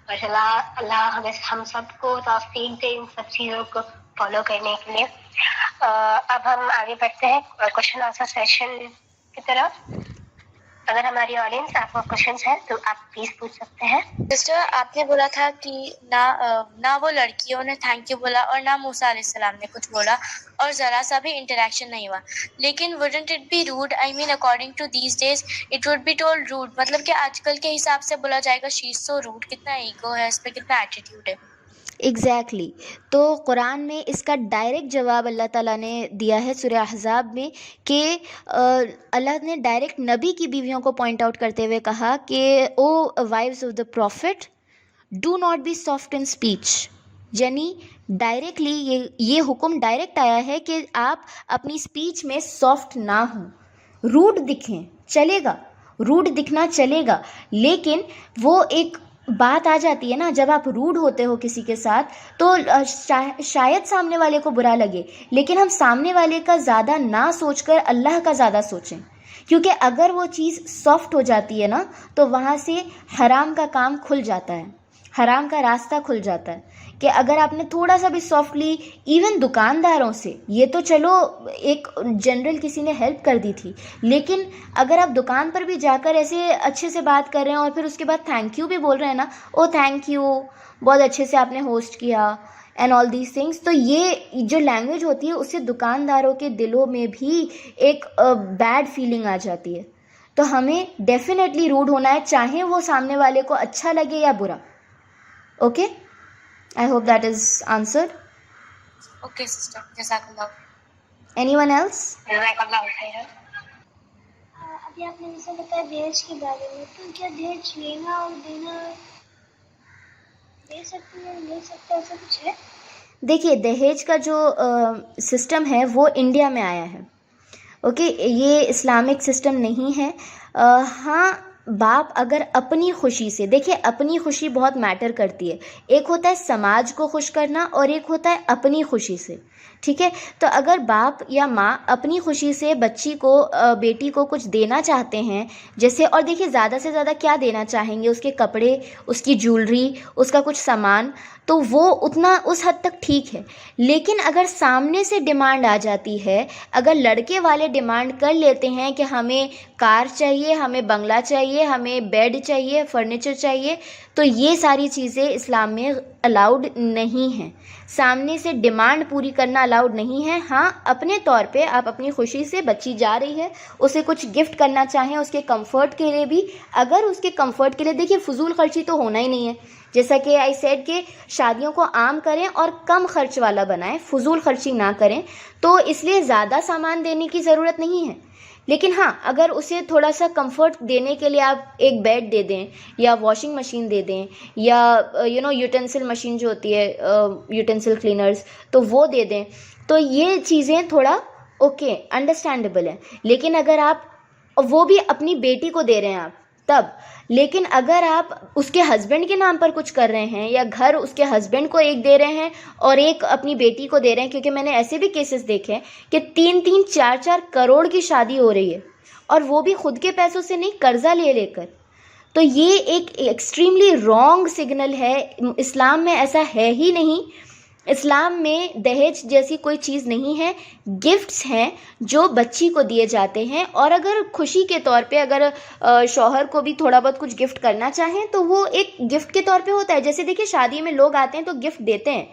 ماشاء اللہ اللہ ہم سب کو توفیق دے ان سب چیزوں کو فالو کرنے کے لیے. اب ہم آگے بڑھتے ہیں کوشچن آنسر سیشن کی طرف. اگر ہماری آڈینس آپ کو کوشچنس ہیں تو آپ پلیز پوچھ سکتے ہیں. سسٹر آپ نے بولا تھا کہ نہ وہ لڑکیوں نے تھینک یو بولا اور نہ موسیٰ علیہ السلام نے کچھ بولا اور ذرا سا بھی انٹریکشن نہیں ہوا. لیکن wouldn't it be rude, I mean according to these days it would be told rude, مطلب کہ آج کل کے حساب سے بولا جائے گا she is so rude. کتنا ایگو ہے اس پہ, کتنا ایٹیٹیوڈ ہے. ایگزیکٹلی. تو قرآن میں اس کا ڈائریکٹ جواب اللہ تعالیٰ نے دیا ہے سورہ احزاب میں کہ اللہ نے ڈائریکٹ نبی کی بیویوں کو پوائنٹ آؤٹ کرتے ہوئے کہا کہ O wives of the prophet do not be soft in speech. یعنی ڈائریکٹلی یہ حکم ڈائریکٹ آیا ہے کہ آپ اپنی اسپیچ میں سافٹ نہ ہوں. روڈ دکھیں چلے گا, روڈ دکھنا چلے گا, لیکن وہ ایک بات آ جاتی ہے نا جب آپ روڈ ہوتے ہو کسی کے ساتھ تو شاید سامنے والے کو برا لگے, لیکن ہم سامنے والے کا زیادہ نہ سوچ کر اللہ کا زیادہ سوچیں, کیونکہ اگر وہ چیز سافٹ ہو جاتی ہے نا تو وہاں سے حرام کا کام کھل جاتا ہے, حرام کا راستہ کھل جاتا ہے. کہ اگر آپ نے تھوڑا سا بھی سافٹلی, ایون دکانداروں سے, یہ تو چلو ایک جنرل کسی نے ہیلپ کر دی تھی, لیکن اگر آپ دکان پر بھی جا کر ایسے اچھے سے بات کر رہے ہیں اور پھر اس کے بعد تھینک یو بھی بول رہے ہیں نا, او تھینک یو, بہت اچھے سے آپ نے ہوسٹ کیا اینڈ آل دیز تھنگس, تو یہ جو لینگویج ہوتی ہے اس سے دکانداروں کے دلوں میں بھی ایک بیڈ فیلنگ آ جاتی ہے. تو ہمیں ڈیفینیٹلی روڈ ہونا ہے, چاہے وہ سامنے والے کو اچھا لگے یا برا. Okay, I hope that is answered. Okay sister, جزاک اللہ. Anyone else? جزاک اللہ خیر. ابھی آپ نے جیسے بتایا دہیج کے بارے میں, تو کیا دہیج لینا اور دینا دے سکتے ہیں, لے سکتے ہیں, ایسا کچھ ہے؟ دیکھیے دہیج کا جو سسٹم ہے وہ انڈیا میں آیا ہے. اوکے, یہ اسلامک سسٹم نہیں ہے. ہاں باپ اگر اپنی خوشی سے, دیکھیں اپنی خوشی بہت میٹر کرتی ہے. ایک ہوتا ہے سماج کو خوش کرنا اور ایک ہوتا ہے اپنی خوشی سے, ٹھیک ہے. تو اگر باپ یا ماں اپنی خوشی سے بچی کو, بیٹی کو کچھ دینا چاہتے ہیں جیسے, اور دیکھیے زیادہ سے زیادہ کیا دینا چاہیں گے, اس کے کپڑے, اس کی جولری, اس کا کچھ سامان, تو وہ اتنا اس حد تک ٹھیک ہے. لیکن اگر سامنے سے ڈیمانڈ آ جاتی ہے, اگر لڑکے والے ڈیمانڈ کر لیتے ہیں کہ ہمیں کار چاہیے, ہمیں بنگلہ چاہیے, ہمیں بیڈ چاہیے, فرنیچر چاہیے, تو یہ ساری چیزیں اسلام میں الاؤڈ نہیں ہیں. سامنے سے ڈیمانڈ پوری کرنا الاؤڈ نہیں ہے. ہاں اپنے طور پہ آپ اپنی خوشی سے, بچی جا رہی ہے, اسے کچھ گفٹ کرنا چاہیں اس کے کمفرٹ کے لیے بھی, اگر اس کے کمفرٹ کے لیے, دیکھیے فضول خرچی تو ہونا ہی نہیں ہے. جیسا کہ آئی سیڈ کہ شادیوں کو عام کریں اور کم خرچ والا بنائیں, فضول خرچی نہ کریں, تو اس لیے زیادہ سامان دینے کی ضرورت نہیں ہے. لیکن ہاں اگر اسے تھوڑا سا کمفرٹ دینے کے لیے آپ ایک بیڈ دے دیں یا واشنگ مشین دے دیں یا یوٹینسل مشین جو ہوتی ہے, یوٹینسل کلینرز, تو وہ دے دیں, تو یہ چیزیں تھوڑا اوکے انڈرسٹینڈیبل ہے. لیکن اگر آپ وہ بھی اپنی بیٹی کو دے رہے ہیں آپ تب, لیکن اگر آپ اس کے ہسبینڈ کے نام پر کچھ کر رہے ہیں یا گھر اس کے ہسبینڈ کو ایک دے رہے ہیں اور ایک اپنی بیٹی کو دے رہے ہیں, کیونکہ میں نے ایسے بھی کیسز دیکھے ہیں کہ 3-3, 4-4 کروڑ کی شادی ہو رہی ہے اور وہ بھی خود کے پیسوں سے نہیں, قرضہ لے لے کر, تو یہ ایک ایکسٹریملی رانگ سگنل ہے. اسلام میں ایسا ہے ہی نہیں. اسلام میں دہیج جیسی کوئی چیز نہیں ہے. گفٹس ہیں جو بچی کو دیے جاتے ہیں, اور اگر خوشی کے طور پہ اگر شوہر کو بھی تھوڑا بہت کچھ گفٹ کرنا چاہیں تو وہ ایک گفٹ کے طور پہ ہوتا ہے. جیسے دیکھیں شادی میں لوگ آتے ہیں تو گفٹ دیتے ہیں,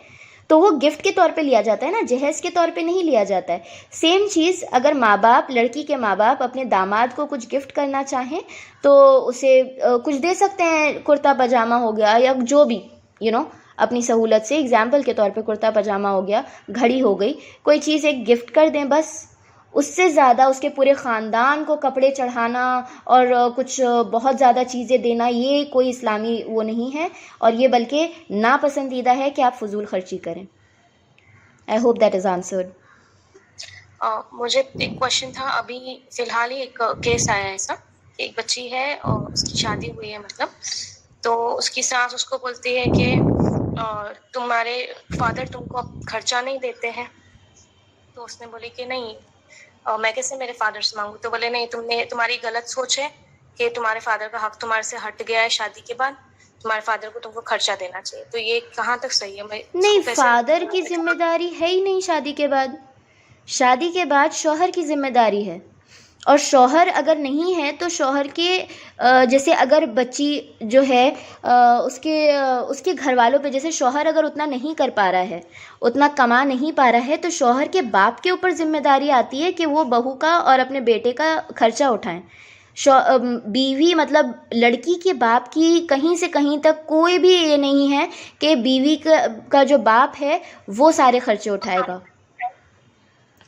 تو وہ گفٹ کے طور پہ لیا جاتا ہے نا, جہیز کے طور پہ نہیں لیا جاتا ہے. سیم چیز اگر ماں باپ, لڑکی کے ماں باپ اپنے داماد کو کچھ گفٹ کرنا چاہیں تو اسے کچھ دے سکتے ہیں, کرتا پاجامہ ہو گیا یا جو بھی اپنی سہولت سے, ایگزامپل کے طور پہ کرتا پاجامہ ہو گیا, گھڑی ہو گئی, کوئی چیز ایک گفٹ کر دیں بس. اس سے زیادہ اس کے پورے خاندان کو کپڑے چڑھانا اور کچھ بہت زیادہ چیزیں دینا، یہ کوئی اسلامی وہ نہیں ہے، اور یہ بلکہ ناپسندیدہ ہے کہ آپ فضول خرچی کریں. I hope that is answered. مجھے ایک کوشچن تھا، ابھی فی الحال ہی ایک کیس آیا ہے ایسا، ایک بچی ہے اور اس کی شادی ہوئی ہے، مطلب تو اس کی ساس اس کو بولتی ہے کہ تمہارے فادر تم کو اب خرچہ نہیں دیتے ہیں. تو اس نے بولی کہ نہیں، میں کیسے میرے فادر سے مانگوں؟ تو بولے نہیں، تمہاری غلط سوچ ہے کہ تمہارے فادر کا حق تمہارے سے ہٹ گیا ہے، شادی کے بعد تمہارے فادر کو تم کو خرچہ دینا چاہیے. تو یہ کہاں تک صحیح ہے؟ نہیں، فادر کی ذمہ داری ہے ہی نہیں شادی کے بعد. شادی کے بعد شوہر کی ذمہ داری ہے، اور شوہر اگر نہیں ہے تو شوہر کے جیسے اگر بچی جو ہے اس کے گھر والوں پہ، جیسے شوہر اگر اتنا نہیں کر پا رہا ہے، اتنا کما نہیں پا رہا ہے، تو شوہر کے باپ کے اوپر ذمہ داری آتی ہے کہ وہ بہو کا اور اپنے بیٹے کا خرچہ اٹھائیں. بیوی مطلب لڑکی کے باپ کی کہیں سے کہیں تک کوئی بھی یہ نہیں ہے کہ بیوی کا جو باپ ہے وہ سارے خرچے اٹھائے گا.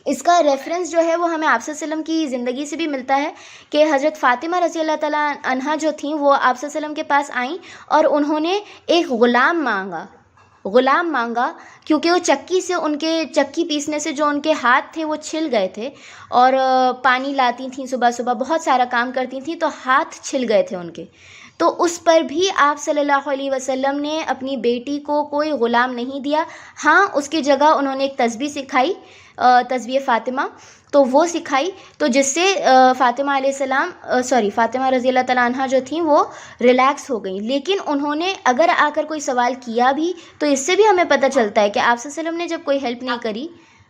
اس کا ریفرنس جو ہے وہ ہمیں آپ صلی اللہ علیہ وسلم کی زندگی سے بھی ملتا ہے کہ حضرت فاطمہ رضی اللہ تعالیٰ عنہا جو تھیں وہ آپ صلی اللہ علیہ وسلم کے پاس آئیں اور انہوں نے ایک غلام مانگا کیونکہ وہ چکی پیسنے سے جو ان کے ہاتھ تھے وہ چھل گئے تھے، اور پانی لاتی تھیں صبح صبح، بہت سارا کام کرتی تھیں، تو ہاتھ چھل گئے تھے ان کے. تو اس پر بھی آپ صلی اللہ علیہ وسلم نے اپنی بیٹی کو کوئی غلام نہیں دیا. ہاں، اس کی جگہ انہوں نے ایک تسبیح سکھائی، تسبیح فاطمہ، تو وہ سکھائی، تو جس سے فاطمہ رضی اللہ تعالیٰ عنہ جو تھیں وہ ریلیکس ہو گئیں. لیکن انہوں نے اگر آ کر کوئی سوال کیا بھی تو اس سے بھی ہمیں پتہ چلتا ہے کہ آپ صلی اللہ علیہ وسلم نے جب کوئی ہیلپ نہیں کری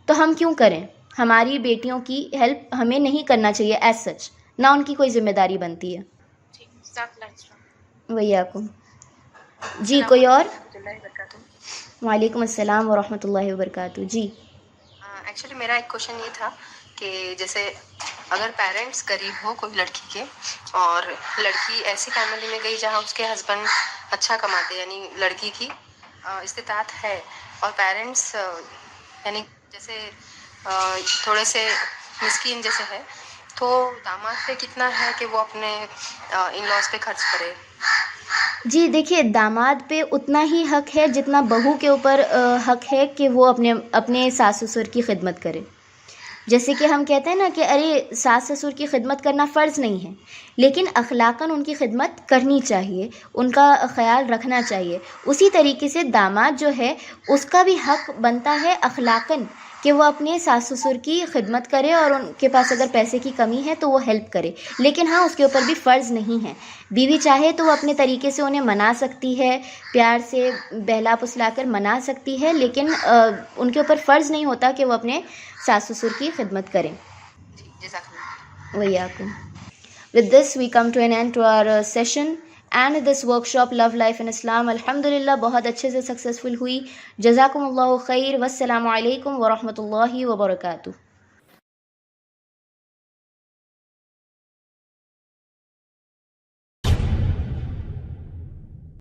تو ہم کیوں کریں؟ ہماری بیٹیوں کی ہیلپ ہمیں نہیں کرنا چاہیے ایز سچ، نہ ان کی کوئی ذمہ داری بنتی ہے. وہی آپ کو. جی کوئی اور؟ وعلیکم السلام ورحمۃ اللہ وبرکاتہ. جی ایکچولی میرا ایک کوشچن یہ تھا کہ جیسے اگر پیرنٹس غریب ہو کوئی لڑکی کے، اور لڑکی ایسی فیملی میں گئی جہاں اس کے ہسبینڈ اچھا کماتے، یعنی لڑکی کی استطاعت ہے، اور پیرنٹس یعنی جیسے تھوڑے سے مسکین جیسے ہے، تو داماد پہ کتنا ہے کہ وہ اپنے ان لاز پہ خرچ کرے؟ جی دیکھیے، داماد پہ اتنا ہی حق ہے جتنا بہو کے اوپر حق ہے کہ وہ اپنے ساس سسر کی خدمت کرے. جیسے کہ ہم کہتے ہیں نا کہ ارے ساس سسر کی خدمت کرنا فرض نہیں ہے، لیکن اخلاقاً ان کی خدمت کرنی چاہیے، ان کا خیال رکھنا چاہیے. اسی طریقے سے داماد جو ہے اس کا بھی حق بنتا ہے اخلاقاً کہ وہ اپنے ساس سسر کی خدمت کرے، اور ان کے پاس اگر پیسے کی کمی ہے تو وہ ہیلپ کرے. لیکن ہاں، اس کے اوپر بھی فرض نہیں ہے. بیوی چاہے تو وہ اپنے طریقے سے انہیں منا سکتی ہے، پیار سے بہلا پسلا کر منا سکتی ہے، لیکن ان کے اوپر فرض نہیں ہوتا کہ وہ اپنے ساس سسر کی خدمت کریں. وہی آپ کو. With this we come to an end to our session and this workshop Love Life in Islam. الحمدللہ بہت اچھے سے سکسیزفل ہوئی. جزاکم اللہ خیر. والسلام علیکم ورحمۃ اللہ وبرکاتہ.